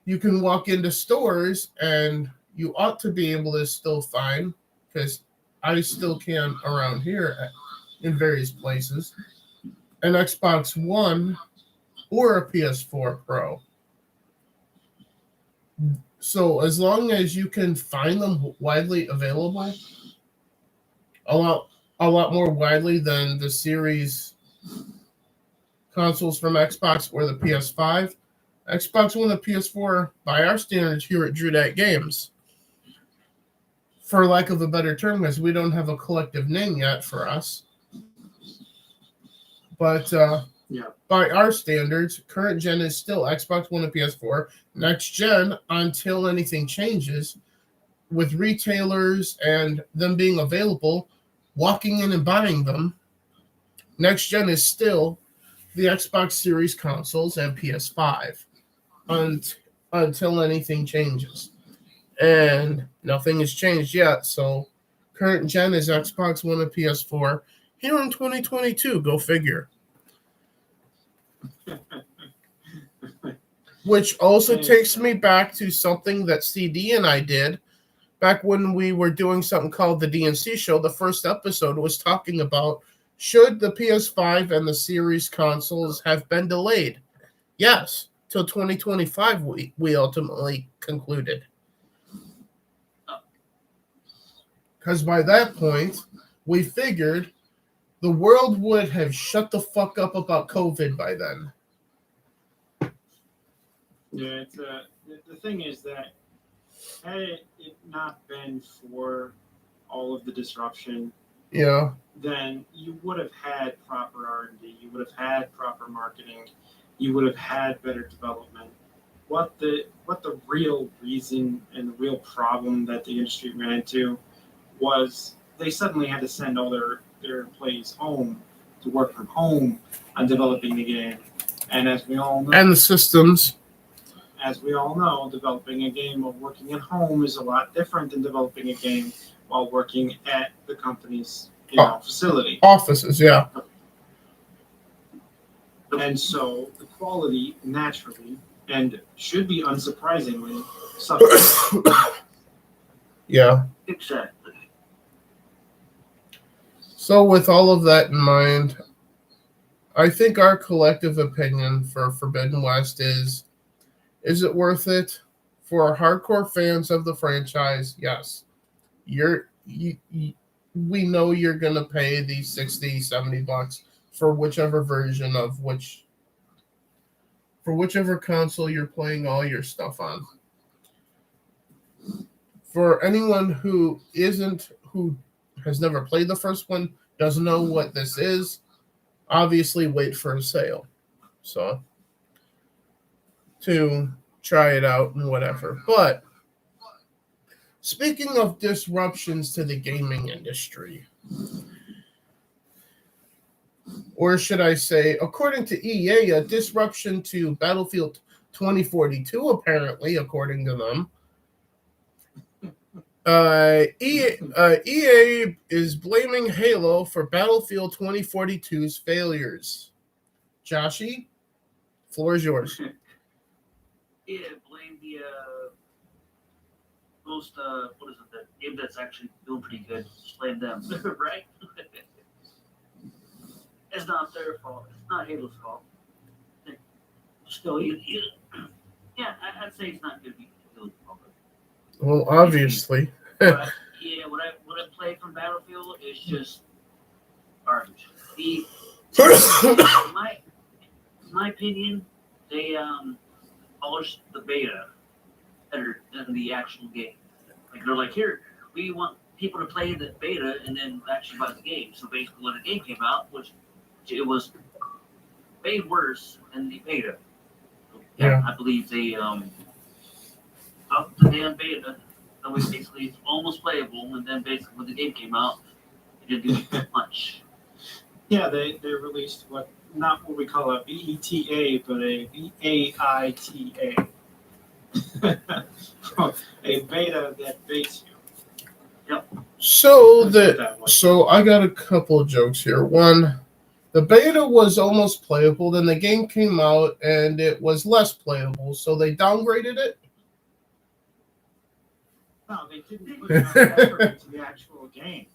You can walk into stores and you ought to be able to still find, because I still can around here in various places, an Xbox One or a PS4 Pro. So as long as you can find them widely available, a lot more widely than the series consoles from Xbox or the PS5, Xbox One and PS4, by our standards here at Drew Dat Games, for lack of a better term, because we don't have a collective name yet for us, but by our standards, current gen is still Xbox One and PS4. Next gen, until anything changes, with retailers and them being available, walking in and buying them, next gen is still the Xbox Series consoles and PS5 until anything changes. And nothing has changed yet, so current gen is Xbox One and PS4 here in 2022. Go figure. Which also takes me back to something that CD and I did back when we were doing something called the DNC show. The first episode was talking about, should the PS5 and the series consoles have been delayed? Yes, till 2025 we ultimately concluded. Because by that point, we figured the world would have shut the fuck up about COVID by then. Yeah, the thing is that had it not been for all of the disruption, Yeah, then you would have had proper R&D, you would have had proper marketing, you would have had better development. What the real reason and the real problem that the industry ran into was they suddenly had to send all their employees home to work from home on developing the game. And as we all know, And the systems. as we all know, developing a game while working at home is a lot different than developing a game while working at the company's facility. Offices, yeah. And so the quality naturally and should be unsurprisingly suffers. Yeah. Exactly. So with all of that in mind, I think our collective opinion for Forbidden West is it worth it? For hardcore fans of the franchise, yes. We know you're going to pay these 60, 70 bucks for whichever version of for whichever console you're playing all your stuff on. For anyone who has never played the first one, doesn't know what this is, obviously wait for a sale. So to try it out and whatever. But speaking of disruptions to the gaming industry, or should I say, according to EA, a disruption to Battlefield 2042, apparently, according to them. EA is blaming Halo for Battlefield 2042's failures. Joshy, floor is yours. Yeah, blame the most what is it, that game that's actually doing pretty good. Just blame them, right? It's not their fault. It's not Halo's fault. Still, yeah, I'd say it's not good to be Halo's fault. Well, obviously. But yeah, what I play from Battlefield is just garbage. In my opinion, they polished the beta better than the actual game. Like they're like, here, we want people to play the beta and then actually buy the game. So basically, when the game came out, which it was way worse than the beta. Yeah. I believe they upped the damn beta. So it basically it's almost playable, and then basically when the game came out, it didn't do much. Yeah, they released not what we call a BETA, but a BAITA. A beta that baits you. Yep. So I got a couple of jokes here. One, the beta was almost playable, then the game came out and it was less playable, so they downgraded it. No, they didn't put enough effort into the actual game.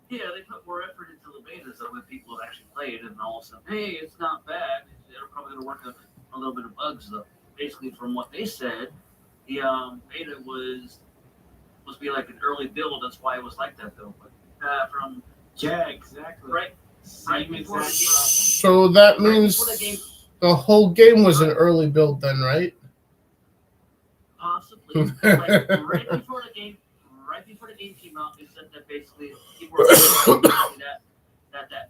Yeah, they put more effort into the beta so when people have actually played and all of a sudden, hey, it's not bad. They're probably going to work a little bit of bugs though. Basically, from what they said, the beta was supposed to be like an early build. That's why it was like that though. But Yeah, exactly. Right. Same exact problem. So that means the whole game was an early build then, right? Possibly. Like, right before the game came out, they said that basically people were saying that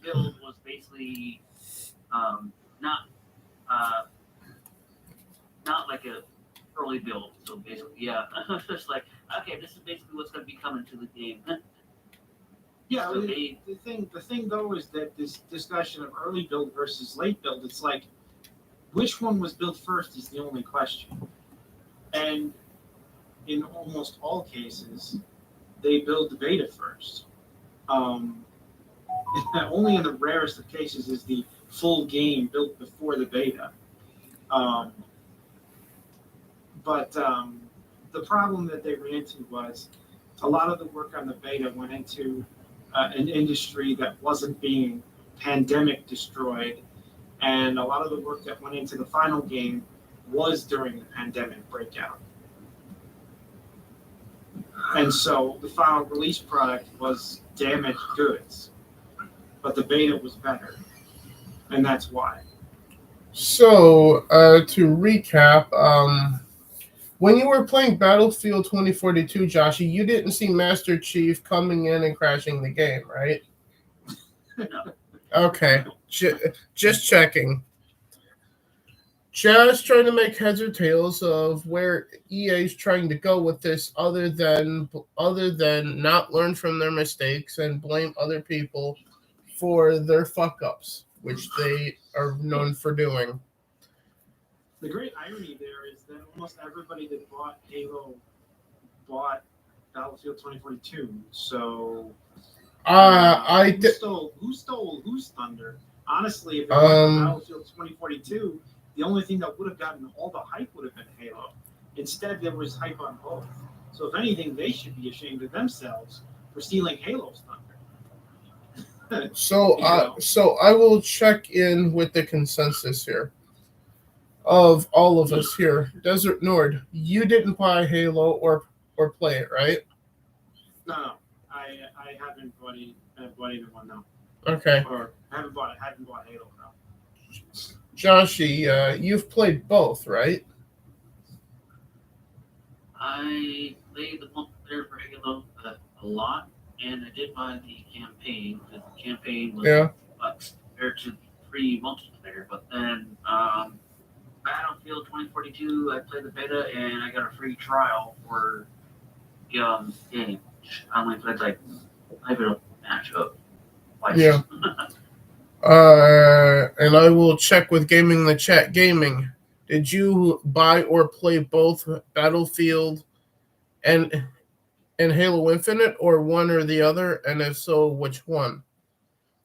build was basically not like a early build. So basically, yeah, just like okay, this is basically what's going to be coming to the game. Yeah, So the thing though is that this discussion of early build versus late build, it's like which one was built first is the only question. And in almost all cases, they build the beta first. Only in the rarest of cases is the full game built before the beta. But the problem that they ran into was a lot of the work on the beta went into an industry that wasn't being pandemic destroyed, and a lot of the work that went into the final game was during the pandemic breakout. And so the final release product was damaged goods, but the beta was better, and that's why. So to recap, when you were playing Battlefield 2042, Joshy, you didn't see Master Chief coming in and crashing the game, right? No. Okay, just checking. Just trying to make heads or tails of where EA is trying to go with this, other than not learn from their mistakes and blame other people for their fuck ups, which they are known for doing. The great irony there is that almost everybody that bought Halo bought Battlefield 2042. So who stole whose thunder? Honestly, if it wasn't Battlefield 2042, the only thing that would have gotten all the hype would have been Halo. Instead, there was hype on both. So if anything, they should be ashamed of themselves for stealing Halo's thunder. So I will check in with the consensus here of all of us here. Desert Nord, you didn't buy Halo or play it, right? No, I haven't bought either one, no. Okay. Or haven't bought Halo, no. Joshy, you've played both, right? I played the multiplayer for Halo a lot, and I did buy the campaign. The campaign was compared to the free multiplayer, but then Battlefield 2042, I played the beta, and I got a free trial for the game. I only played like a match up twice. Yeah. And I will check with Gaming in the Chat. Gaming, did you buy or play both Battlefield and Halo Infinite, or one or the other? And if so, which one?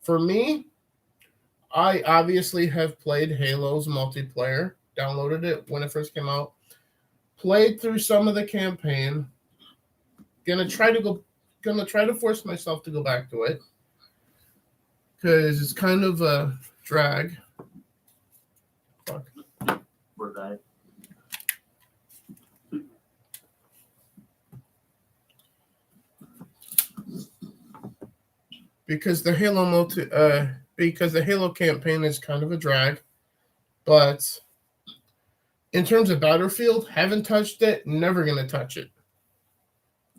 For me, I obviously have played Halo's multiplayer, downloaded it when it first came out, played through some of the campaign. Gonna try to force myself to go back to it, because it's kind of a drag. Fuck. Poor guy. Because the Halo campaign is kind of a drag, but in terms of Battlefield, haven't touched it, never gonna touch it.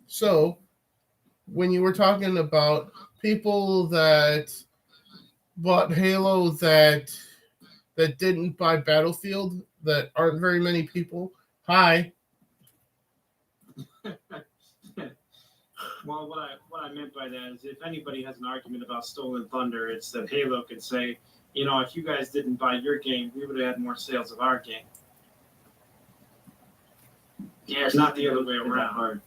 So, when you were talking about people that bought Halo that didn't buy Battlefield, that aren't very many people. Hi. Well, what I meant by that is, if anybody has an argument about stolen thunder, it's that Halo could say, if you guys didn't buy your game, we would have had more sales of our game. Yeah, it's not the other way around. Hard.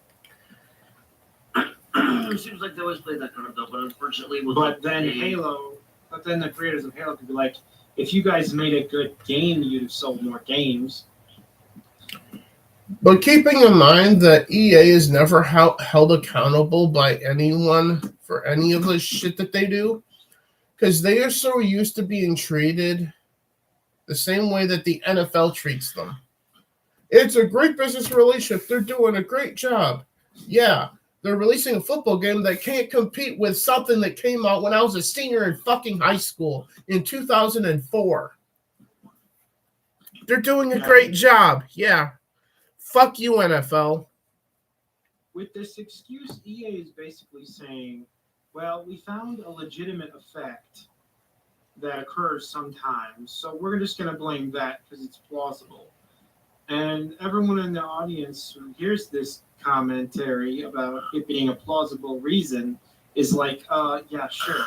It seems like they always play that kind of stuff, but unfortunately, then the creators of Halo could be like, if you guys made a good game, you'd have sold more games. But keeping in mind that EA is never held accountable by anyone for any of the shit that they do, because they are so used to being treated the same way that the NFL treats them. It's a great business relationship. They're doing a great job. Yeah, they're releasing a football game that can't compete with something that came out when I was a senior in fucking high school in 2004. They're doing a great job. Yeah. Fuck you, NFL. With this excuse, EA is basically saying, well, we found a legitimate effect that occurs sometimes, so we're just going to blame that because it's plausible. And everyone in the audience who hears this commentary about it being a plausible reason is like, yeah, sure.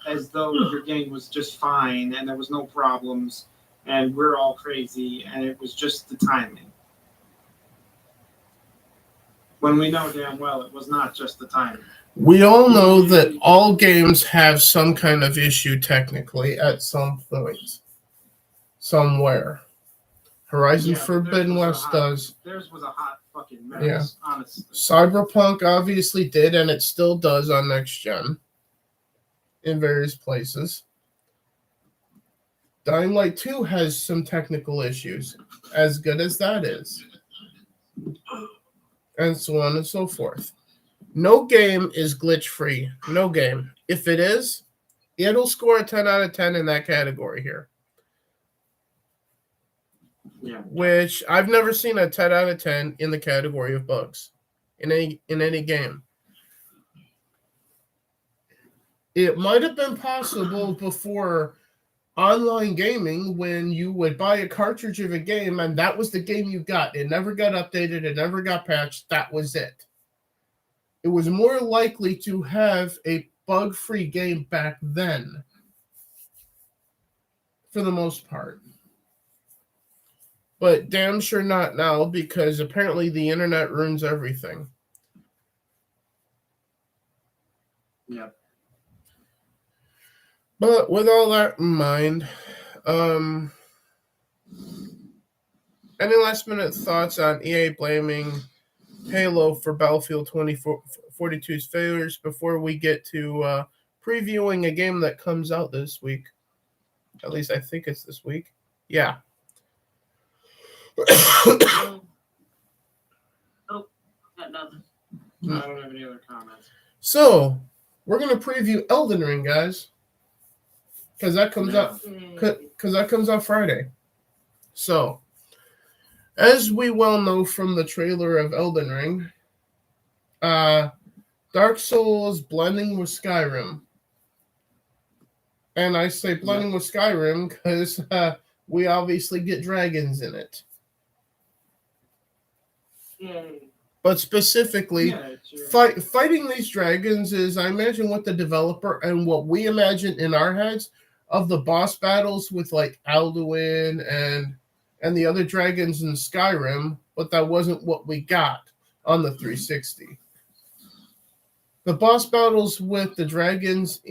As though your game was just fine and there was no problems and we're all crazy and it was just the timing. When we know damn well it was not just the timing. We all know that all games have some kind of issue technically at some point, somewhere. Horizon Forbidden West does. Theirs was a hot fucking mess, honestly. Cyberpunk obviously did, and it still does on next gen in various places. Dying Light 2 has some technical issues, as good as that is. And so on and so forth. No game is glitch-free. No game. If it is, it'll score a 10 out of 10 in that category here. Yeah. Which I've never seen a 10 out of 10 in the category of bugs in any game. It might have been possible before online gaming when you would buy a cartridge of a game and that was the game you got. It never got updated. It never got patched. That was it. It was more likely to have a bug-free game back then, for the most part. But damn sure not now, because apparently the internet ruins everything. Yep. But with all that in mind, any last minute thoughts on EA blaming Halo for Battlefield 2042's failures before we get to previewing a game that comes out this week? At least I think it's this week. Yeah. Oh, got nothing. I don't have any other comments. So, we're going to preview Elden Ring, guys. Because that comes out because that comes out Friday. So, as we well know from the trailer of Elden Ring, Dark Souls blending with Skyrim. And I say blending with Skyrim because we obviously get dragons in it. Yay. But specifically, fighting these dragons is, I imagine, what the developer and what we imagine in our heads of the boss battles with like Alduin and the other dragons in Skyrim, but that wasn't what we got on the 360. The boss battles with the dragons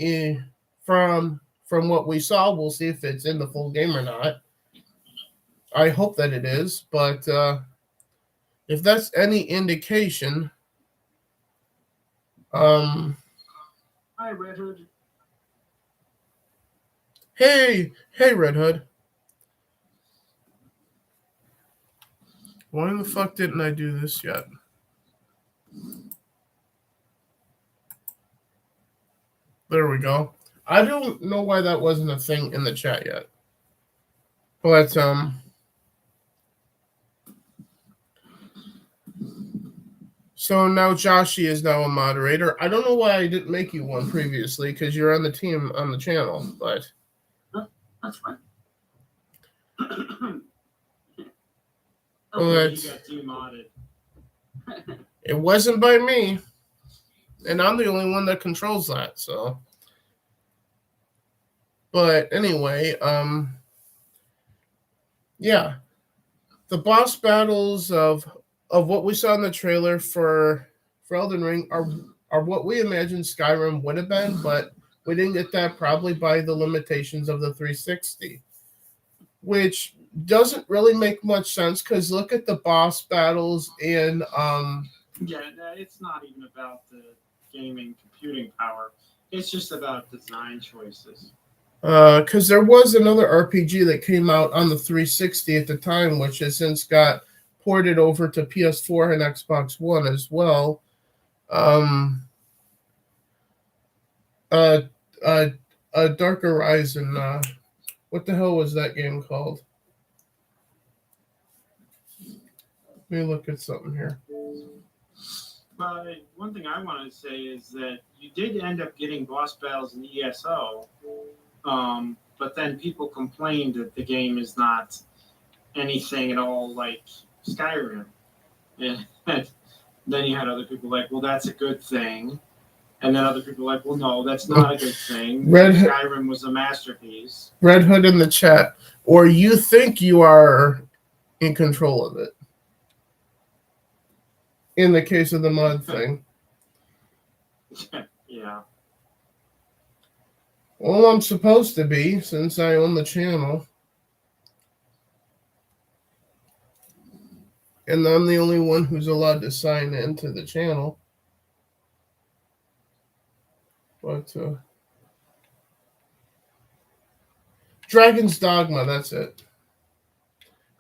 from what we saw, we'll see if it's in the full game or not. I hope that it is, but if that's any indication, Hi, Red Hood. Hey, Red Hood. Why in the fuck didn't I do this yet? There we go. I don't know why that wasn't a thing in the chat yet. But, so now Joshy is now a moderator. I don't know why I didn't make you one previously, because you're on the team on the channel, but... That's fine. Well, You got demodded. it wasn't by me. And I'm the only one that controls that, so... But anyway, yeah. The boss battles of what we saw in the trailer for Elden Ring are what we imagined Skyrim would have been, but we didn't get that probably by the limitations of the 360, which doesn't really make much sense because look at the boss battles in Yeah, it's not even about the gaming computing power. It's just about design choices. Because there was another RPG that came out on the 360 at the time, which has since got ported over to PS4 and Xbox One as well. Dark Horizon. What the hell was that game called? Let me look at something here. But one thing I want to say is that you did end up getting boss battles in ESO, but then people complained that the game is not anything at all like Skyrim. And then you had other people like, well, that's a good thing. And then other people like, well, no, that's not a good thing. Skyrim was a masterpiece. Red Hood in the chat. Or you think you are in control of it. In the case of the mod thing. Yeah. Well, I'm supposed to be, since I own the channel. And I'm the only one who's allowed to sign into the channel. But, Dragon's Dogma, that's it.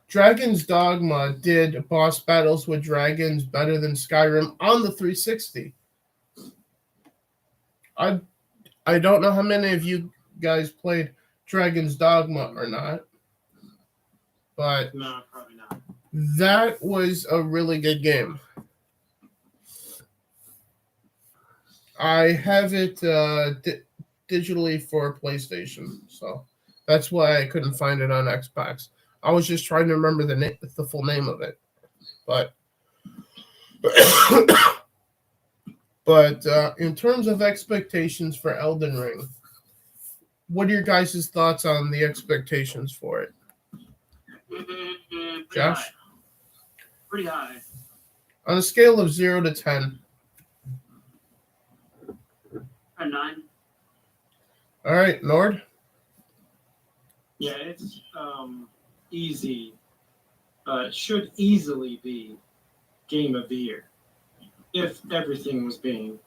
Dragon's Dogma did boss battles with dragons better than Skyrim on the 360. I don't know how many of you guys played Dragon's Dogma or not, but no, probably not. That was a really good game. I have it digitally for PlayStation, so That's why I couldn't find it on Xbox. I was just trying to remember the full name of it, but but in terms of expectations for Elden Ring, what are your guys' thoughts on the expectations for it? Pretty Josh? high. Pretty high. On a scale of 0 to 10. A 9. All right, Nord? Yeah, it's easy. Should easily be game of the year if everything was being,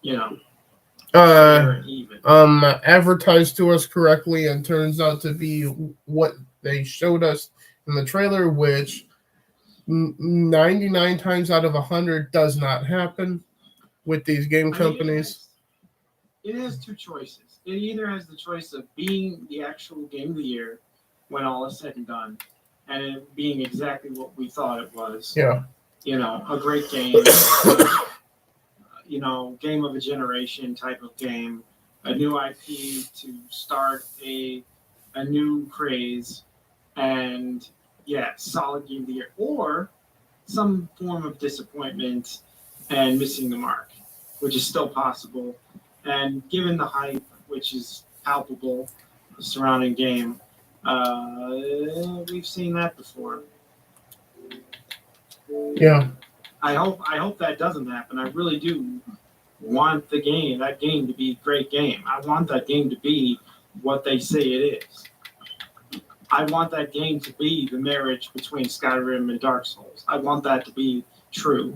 fair and even. Advertised to us correctly and turns out to be what they showed us in the trailer, which 99 times out of 100 does not happen with these game companies. It has two choices. It either has the choice of being the actual game of the year when all is said and done, and it being exactly what we thought it was. Yeah. A great game, game of a generation type of game, a new IP to start a new craze, and solid game of the year, or some form of disappointment and missing the mark, which is still possible. And given the hype, which is palpable, the surrounding game, we've seen that before. Yeah. I hope that doesn't happen. I really do want that game to be a great game. I want that game to be what they say it is. I want that game to be the marriage between Skyrim and Dark Souls. I want that to be true,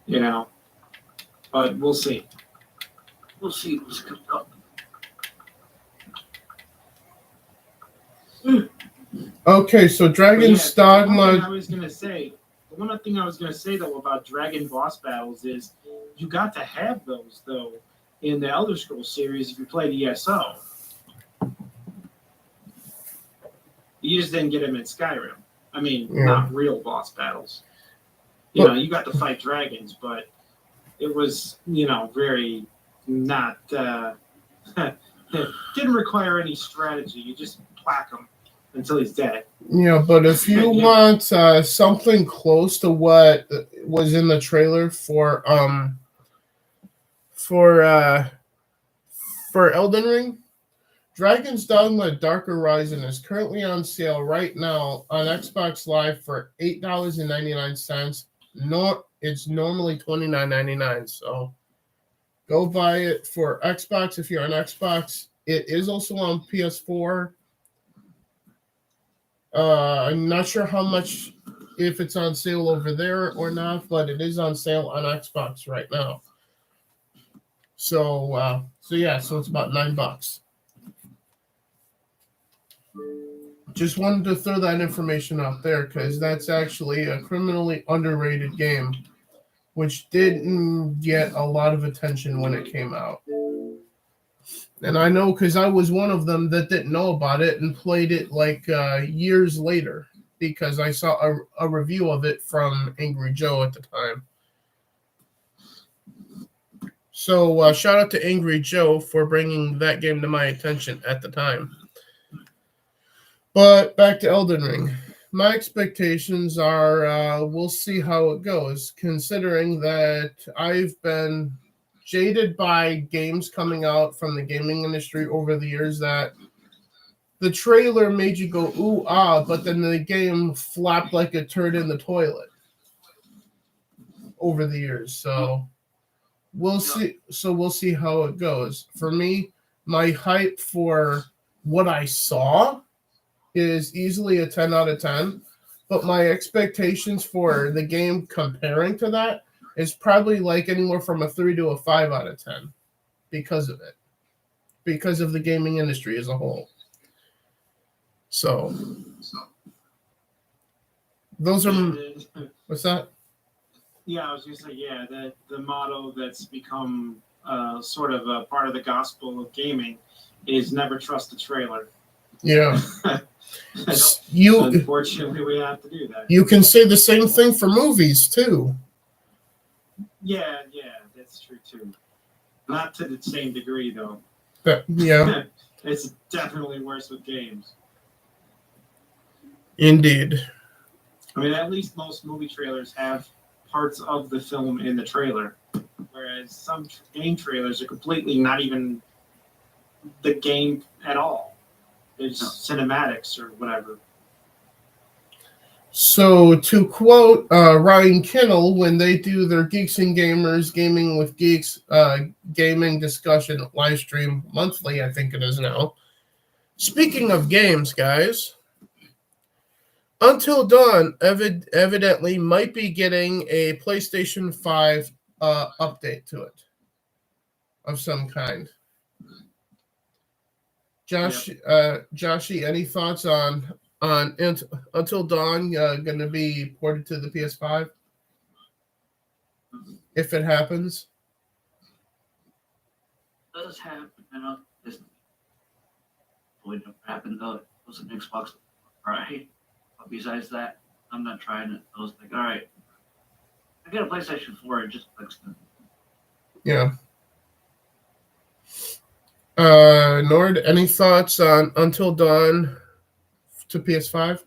but we'll see. We'll see what's coming up. Okay, so Dragon's Dogma. The one thing I was gonna say though about Dragon boss battles is you got to have those though in the Elder Scrolls series if you played ESO. You just didn't get them in Skyrim. I mean, not real boss battles. You got to fight dragons, but it was very not didn't require any strategy. You just whack him until he's dead. Yeah, but if you want something close to what was in the trailer for Elden Ring, Dragon's Dogma Dark Horizon is currently on sale right now on Xbox Live for $8.99. No, it's normally $29.99. So go buy it for Xbox if you're on Xbox. It is also on PS4. I'm not sure how much, if it's on sale over there or not, but it is on sale on Xbox right now. So it's about $9. Just wanted to throw that information out there because that's actually a criminally underrated game, which didn't get a lot of attention when it came out. And I know because I was one of them that didn't know about it and played it years later because I saw a review of it from Angry Joe at the time. So shout out to Angry Joe for bringing that game to my attention at the time. But back to Elden Ring. My expectations are we'll see how it goes, considering that I've been jaded by games coming out from the gaming industry over the years that the trailer made you go, ooh, ah, but then the game flopped like a turd in the toilet over the years. So we'll see. So we'll see how it goes. For me, my hype for what I saw is easily a 10 out of 10, but my expectations for the game comparing to that is probably anywhere from a 3 to a 5 out of 10 because of it, because of the gaming industry as a whole. So those are what's that? Yeah, I was gonna say that the motto that's become sort of a part of the gospel of gaming is never trust the trailer. Yeah. Unfortunately, we have to do that. You can say the same thing for movies too. Yeah, that's true too. Not to the same degree though. Yeah. It's definitely worse with games. Indeed. I mean, at least most movie trailers have parts of the film in the trailer, whereas some game trailers are completely not even the game at all. It's cinematics or whatever. So to quote Ryan Kinnell, when they do their Geeks and Gamers Gaming with Geeks gaming discussion live stream monthly, I think it is now. Speaking of games, guys, Until Dawn evidently might be getting a PlayStation 5 update to it of some kind. Joshy, any thoughts on Until Dawn going to be ported to the PS5 if it happens? Does happen, you know. This would never happen though. It was an Xbox, right? But besides that, I'm not trying it. I was like, all right, I got a PlayStation 4. It just looks good. Yeah. Nord, any thoughts on Until Dawn to PS5?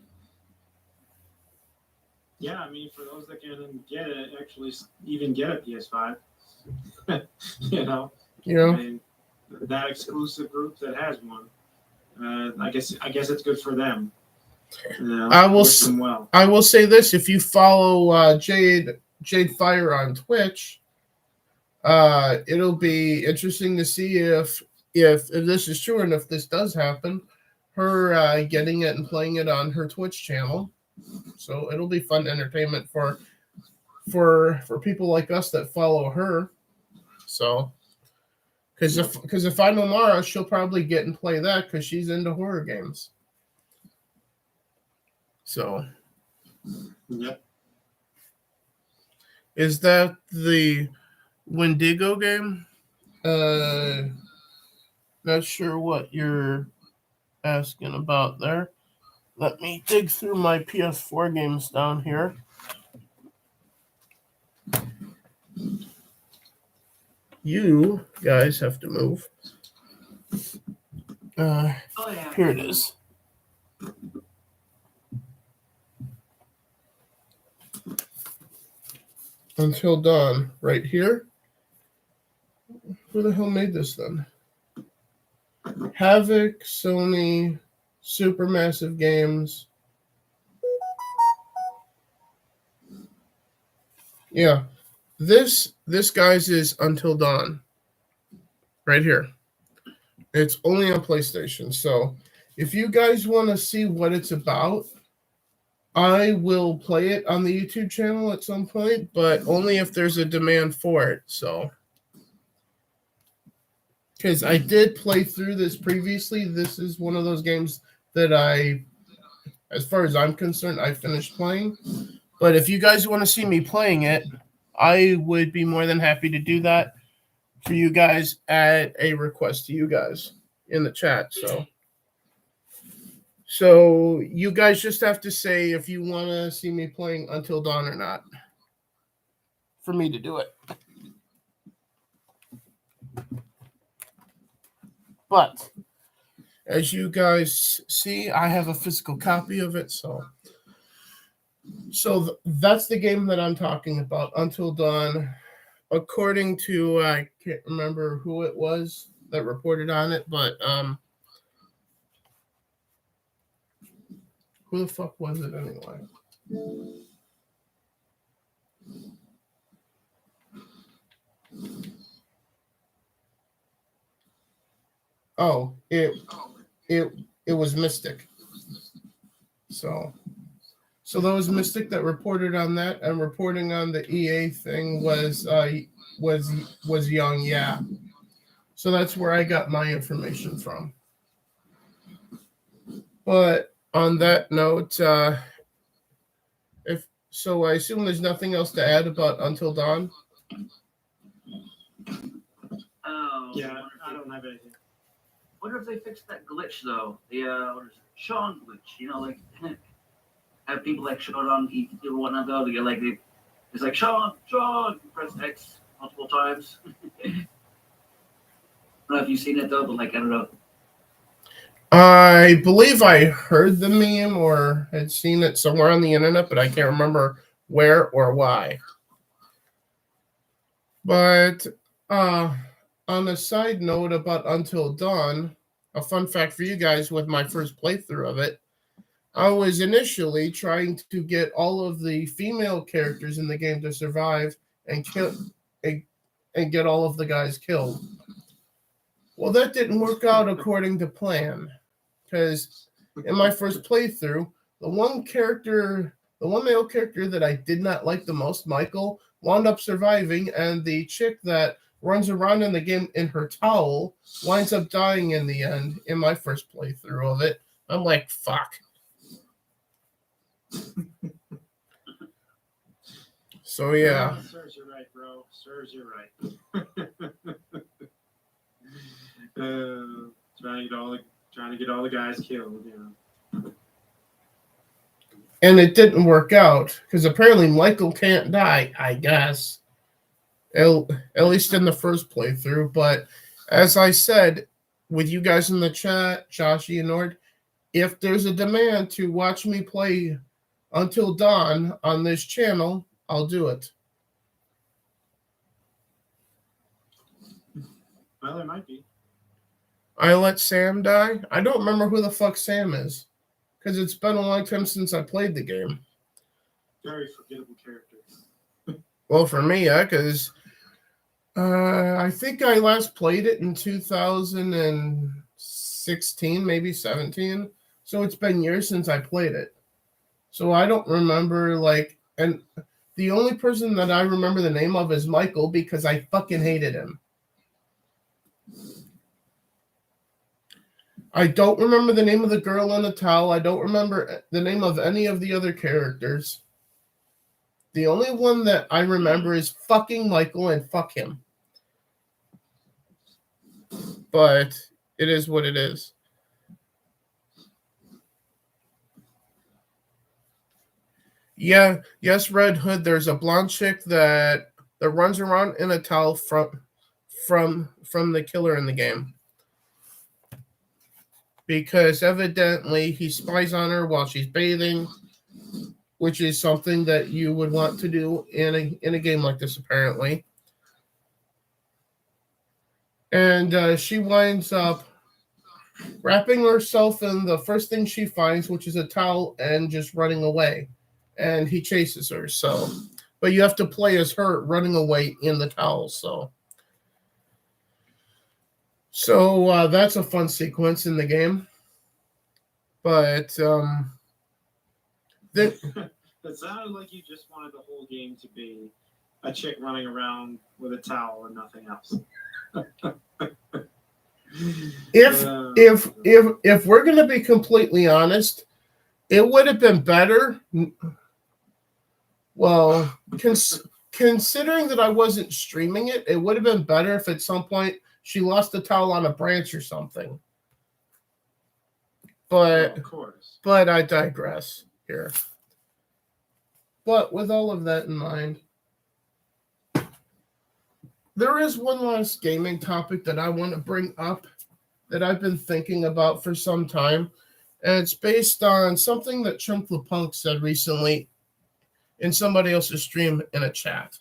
Yeah, I mean, for those that can get it, actually even get a PS5, you know, Yeah. I mean, that exclusive group that has one, I guess it's good for them. You know, I will wish them well. I will say this: if you follow Jade Fire on Twitch, it'll be interesting to see if this is true and if this does happen, her getting it and playing it on her Twitch channel. So it'll be fun entertainment for people like us that follow her. So because if I know Mara, she'll probably get and play that because she's into horror games. So Yep. is that the Wendigo game? Not sure what you're asking about there. Let me dig through my PS4 games down here. You guys have to move. Oh yeah. Here it is. Until Dawn, right here. Who the hell made this then? Havoc, Sony, Supermassive Games. Yeah. This guys is Until Dawn. Right here. It's only on PlayStation. So if you guys want to see what it's about, I will play it on the YouTube channel at some point, but only if there's a demand for it. So because I did play through this previously, this is one of those games that as far as I'm concerned, I finished playing. But if you guys want to see me playing it, I would be more than happy to do that for you guys at a request to you guys in the chat. So you guys just have to say if you want to see me playing Until Dawn or not for me to do it. But as you guys see, I have a physical copy of it. So that's the game that I'm talking about, Until Dawn. According to, I can't remember who it was that reported on it, but who the fuck was it anyway? Oh, it was Mystic. So those Mystic that reported on that and reporting on the EA thing was Young, yeah. So that's where I got my information from. But on that note, I assume there's nothing else to add about Until Dawn. Oh. Yeah, I don't have anything. Wonder if they fixed that glitch though. The what is it? Sean glitch. You know, like have people like show it on YouTube or whatnot though. To get like it's like Sean, press X multiple times. I don't know if you've seen it though, but like I don't know. I believe I heard the meme or had seen it somewhere on the internet, but I can't remember where or why. But on a side note about Until Dawn, a fun fact for you guys with my first playthrough of it, I was initially trying to get all of the female characters in the game to survive and kill and get all of the guys killed. Well, that didn't work out according to plan, because in my first playthrough, the one male character that I did not like the most, Michael, wound up surviving, and the chick that runs around in the game in her towel winds up dying in the end in my first playthrough of it. I'm like, fuck. So yeah. Serves you right, bro. Serves you right. Trying to get all the guys killed, you know. And it didn't work out because apparently Michael can't die, I guess. At least in the first playthrough. But as I said, with you guys in the chat, Joshy and Nord, if there's a demand to watch me play Until Dawn on this channel, I'll do it. Well, there might be. I let Sam die? I don't remember who the fuck Sam is. Because it's been a long time since I played the game. Very forgettable character. Well, for me, yeah, because I think I last played it in 2016, maybe 17. So it's been years since I played it. So I don't remember, and the only person that I remember the name of is Michael because I fucking hated him. I don't remember the name of the girl in the towel. I don't remember the name of any of the other characters. The only one that I remember is fucking Michael, and fuck him. But it is what it is. Yeah, yes, Red Hood, there's a blonde chick that runs around in a towel from the killer in the game. Because evidently he spies on her while she's bathing, which is something that you would want to do in a game like this, apparently. And she winds up wrapping herself in the first thing she finds, which is a towel, and just running away. And he chases her. But you have to play as her running away in the towel. So that's a fun sequence in the game. But it sounded like you just wanted the whole game to be a chick running around with a towel and nothing else. If we're going to be completely honest, it would have been better. Well, considering that I wasn't streaming it, it would have been better if at some point she lost the towel on a branch or something. But, of course. But I digress here. But with all of that in mind, there is one last gaming topic that I want to bring up that I've been thinking about for some time. And it's based on something that Chunk the Punk said recently in somebody else's stream in a chat.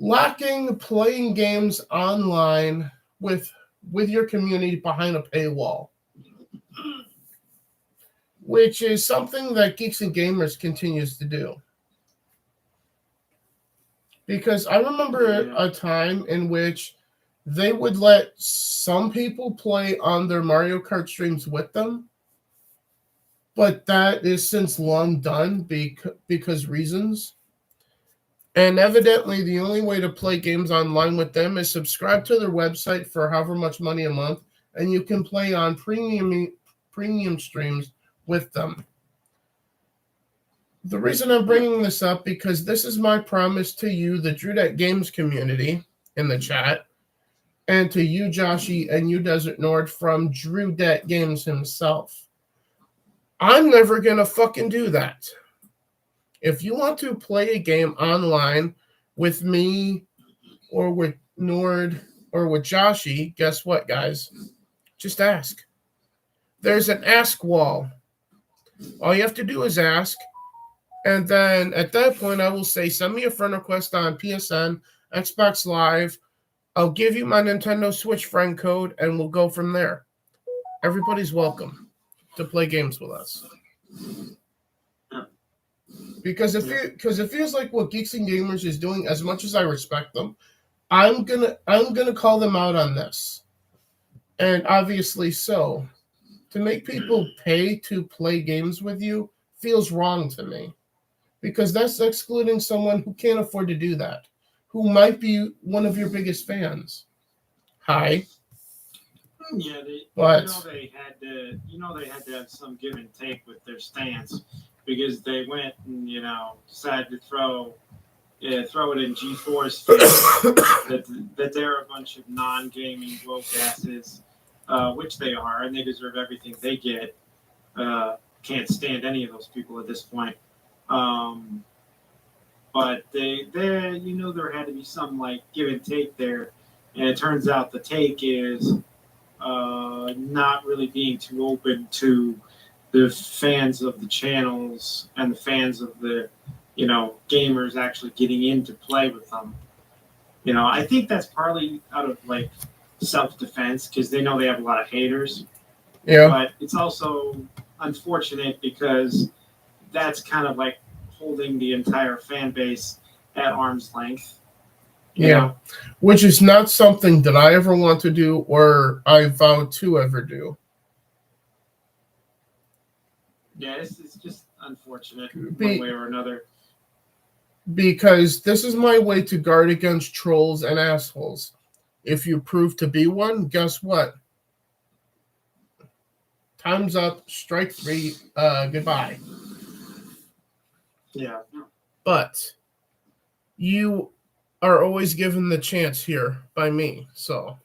Lacking playing games online with your community behind a paywall, which is something that Geeks and Gamers continues to do. Because I remember a time in which they would let some people play on their Mario Kart streams with them, but that is since long done because reasons. And evidently, the only way to play games online with them is subscribe to their website for however much money a month, and you can play on premium streams with them. The reason I'm bringing this up, because this is my promise to you, the Drew Dat Games community in the chat, and to you, Joshy, and you, Desert Nord, from Drew Dat Games himself. I'm never going to fucking do that. If you want to play a game online with me or with Nord or with Joshy, guess what, guys? Just ask. there's an ask wall. All you have to do is ask. And then at that point, I will say, send me a friend request on PSN, Xbox Live. I'll give you my Nintendo Switch friend code, and we'll go from there. Everybody's welcome to play games with us. Because it feels like what Geeks and Gamers is doing, as much as I respect them, I'm gonna call them out on this. And obviously so. To make people pay to play games with you feels wrong to me. Because that's excluding someone who can't afford to do that, who might be one of your biggest fans. Hi. Yeah, But they had to have some give and take with their stance, because they went and decided to throw it in G4's face that they're a bunch of non-gaming woke asses, which they are, and they deserve everything they get. Can't stand any of those people at this point. But there had to be some give and take there, and it turns out the take is not really being too open to the fans of the channels and the fans of the gamers actually getting in to play with them. I think that's partly out of self-defense, because they know they have a lot of haters. yeah, But it's also unfortunate because that's kind of holding the entire fan base at arm's length. You know? Which is not something that I ever want to do or I vow to ever do. Yeah, it's just unfortunate one way or another. Because this is my way to guard against trolls and assholes. If you prove to be one, guess what? Time's up. Strike 3. Goodbye. Yeah. But you are always given the chance here by me. So,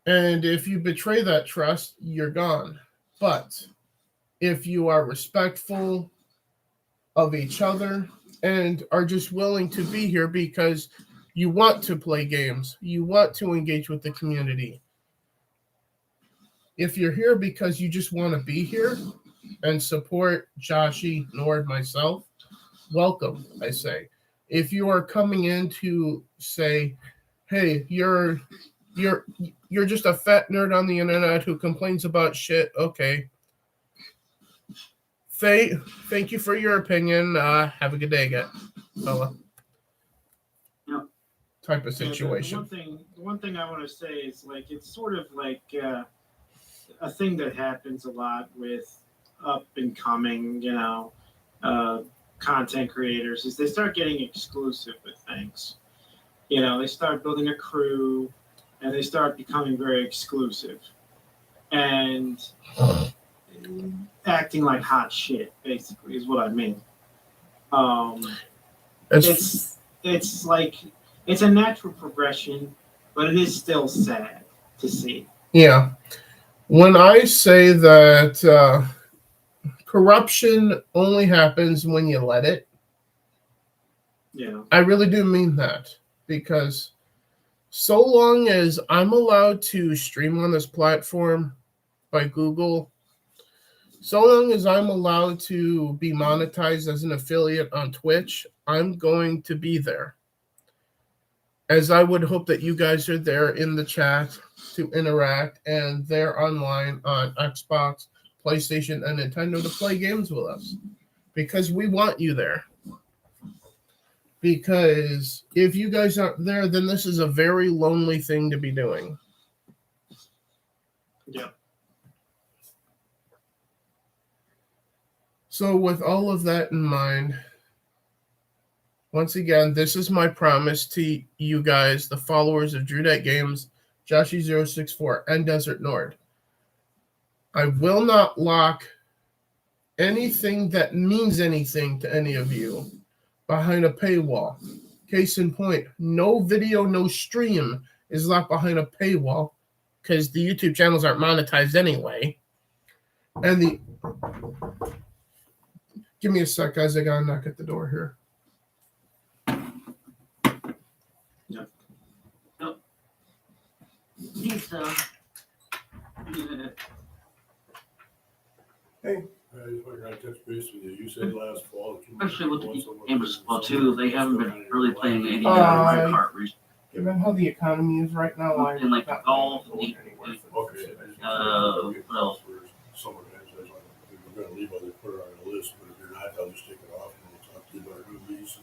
and if you betray that trust, you're gone. But if you are respectful of each other and are just willing to be here because you want to play games, you want to engage with the community. If you're here because you just want to be here and support Joshy, Nord, myself, welcome, I say. If you are coming in to say, hey, you're just a fat nerd on the internet who complains about shit, okay. Thank you for your opinion. Have a good day, fella. Yeah. Type of situation. The one thing I want to say is it's sort of a thing that happens a lot with up and coming, content creators, is they start getting exclusive with things. They start building a crew and they start becoming very exclusive and acting like hot shit, basically, is what I mean. It's a natural progression, but it is still sad to see. Yeah. When I say that corruption only happens when you let it, I really do mean that, because so long as I'm allowed to stream on this platform by Google, so long as I'm allowed to be monetized as an affiliate on Twitch, I'm going to be there. As I would hope that you guys are there in the chat to interact, and they're online on Xbox, PlayStation, and Nintendo to play games with us. Because we want you there. Because if you guys aren't there, then this is a very lonely thing to be doing. Yeah. So with all of that in mind, once again, this is my promise to you guys, the followers of Drewdet Games, Joshy064, and Desert Nord. I will not lock anything that means anything to any of you behind a paywall. Case in point, no video, no stream is locked behind a paywall because the YouTube channels aren't monetized anyway. And give me a sec, guys. I gotta knock at the door here. Pizza. I just wanted to touch base with you. You said last fall that you might Especially with the want someone gamers to- well too, they haven't been really playing any Mario Kart recently. Given how the economy is right now, I'm And like not golf, going anywhere. Okay. I just what else? for someone else. I was like, if we're gonna leave, I'll put it on the list, but if you're not, I'll just take it off and we'll talk to you about a new lease.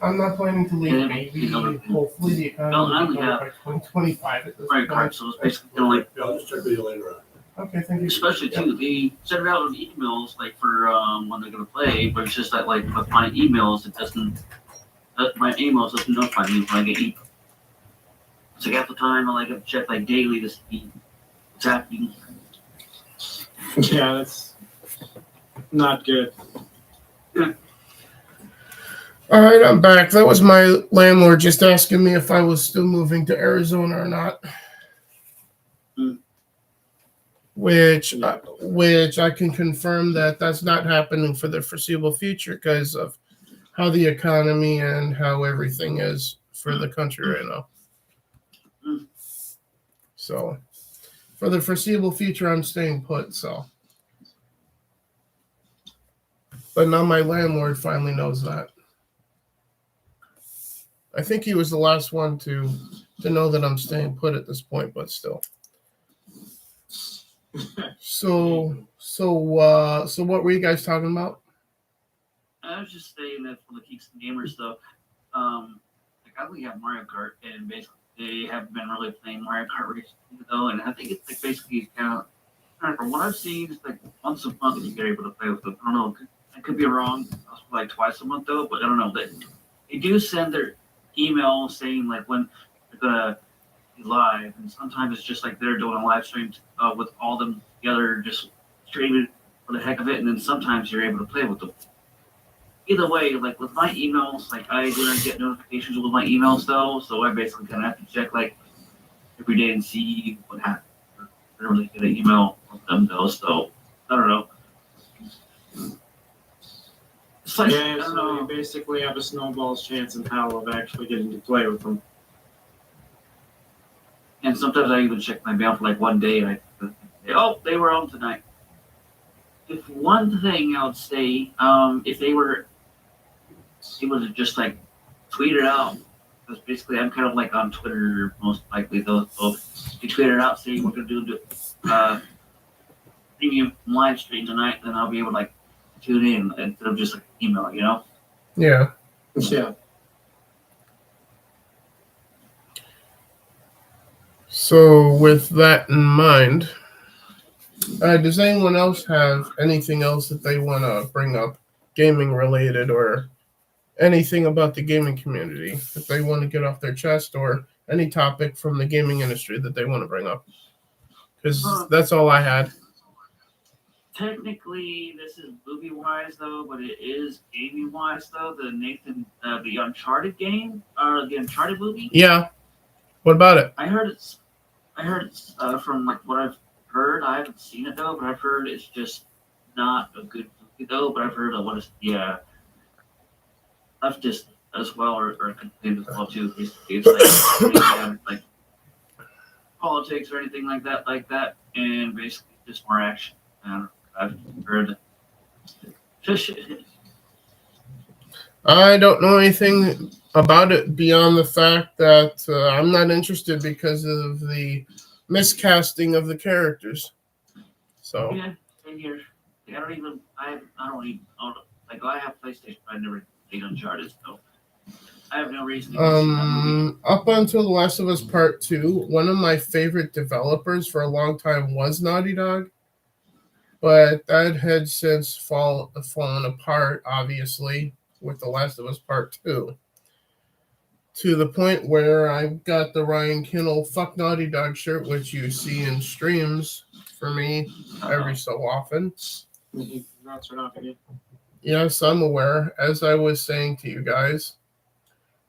I'm not planning to leave. Yeah, Maybe, you know, hopefully, the economy well, will I be only better have by 2025 at this Mario point. Kart, so it's basically kind of like, Yeah, I'll just check with you later on. Okay, thank you. especially too, they send it out on emails like for when they're gonna play, but it's just that like with my emails, it doesn't. My emails doesn't notify me when I get emails. So half the time I like have to check like daily to see what's happening. Yeah, that's not good. All right, I'm back. That was my landlord just asking me if I was still moving to Arizona or not. Which I can confirm that that's not happening for the foreseeable future because of how the economy and how everything is for the country right now. So, for the foreseeable future, I'm staying put. So, but now my landlord finally knows that. I think he was the last one to know that I'm staying put at this point, but still. So what were you guys talking about? I was just saying that for the Geeks and Gamers though, like I only have Mario Kart, and basically they haven't been really playing Mario Kart recently though, and I think it's like basically kind of, from what I've seen, it's like once a month you're able to play with them. I don't know, I could be wrong. I was like twice a month though, but I don't know. They do send their email saying like when they're gonna be live, and sometimes it's just like they're doing a live stream with all them together, just streaming for the heck of it, and then sometimes you're able to play with them. Either way, like with my emails, like I didn't get notifications with my emails though, so I basically kind of have to check like every day and see what happened. I don't really get an email from them though, so I don't know. It's like, I Yeah, don't so know. you basically have a snowball's chance in hell of actually getting to play with them. And sometimes I even check my mail for like one day, and I oh, they were on tonight. If one thing I would say, if they were able to just like tweet it out, because basically I'm kind of like on Twitter most likely though. So if you tweet it out, say we're gonna do premium live stream tonight, then I'll be able to like tune in instead of just like email, you know? Yeah. Yeah. So with that in mind, does anyone else have anything else that they want to bring up, gaming related, or anything about the gaming community that they want to get off their chest, or any topic from the gaming industry that they want to bring up? Because that's all I had. Technically, this is movie wise though, but it is gaming wise though. The Uncharted game, or the Uncharted movie. Yeah. What about it? I heard it's from like what I've heard. I haven't seen it though, but I've heard it's just not a good movie though. But I've heard leftist as well, or complained as well too. Basically, it's like politics or anything like that, and basically just more action. I've heard. I don't know anything about it beyond the fact that I'm not interested because of the miscasting of the characters. So Yeah, same here. I don't even own, like I have PlayStation. I never played Uncharted, so I have no reason to go see that movie. Up until The Last of Us Part 2, one of my favorite developers for a long time was Naughty Dog. But that had since fallen apart, obviously, with The Last of Us Part 2. To the point where I got the Ryan Kinnell Fuck Naughty Dog shirt, which you see in streams for me every so often. That's not good. Yes, I'm aware. As I was saying to you guys,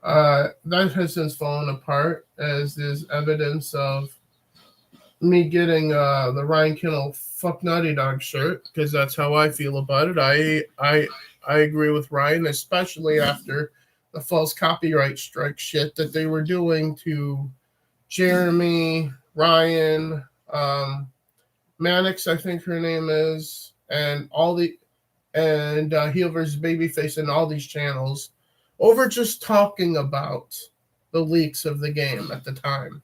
that has since fallen apart, as is evidence of me getting the Ryan Kinnell Fuck Naughty Dog shirt, because that's how I feel about it. I agree with Ryan, especially after the false copyright strike shit that they were doing to Jeremy, Ryan, Mannix, I think her name is, and Heel vs. Babyface and all these channels over just talking about the leaks of the game at the time,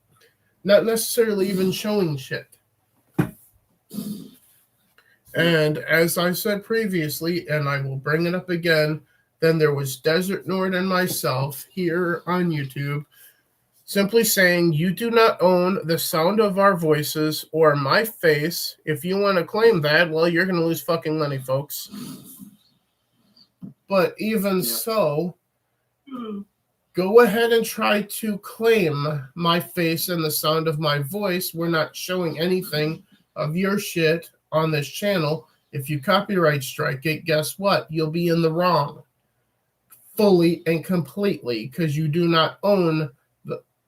not necessarily even showing shit. And as I said previously, and I will bring it up again, then there was Desert Nord and myself here on YouTube simply saying, you do not own the sound of our voices or my face. If you want to claim that, well, you're going to lose fucking money, folks. But even so, go ahead and try to claim my face and the sound of my voice. We're not showing anything of your shit on this channel. If you copyright strike it, guess what? You'll be in the wrong fully and completely because you do not own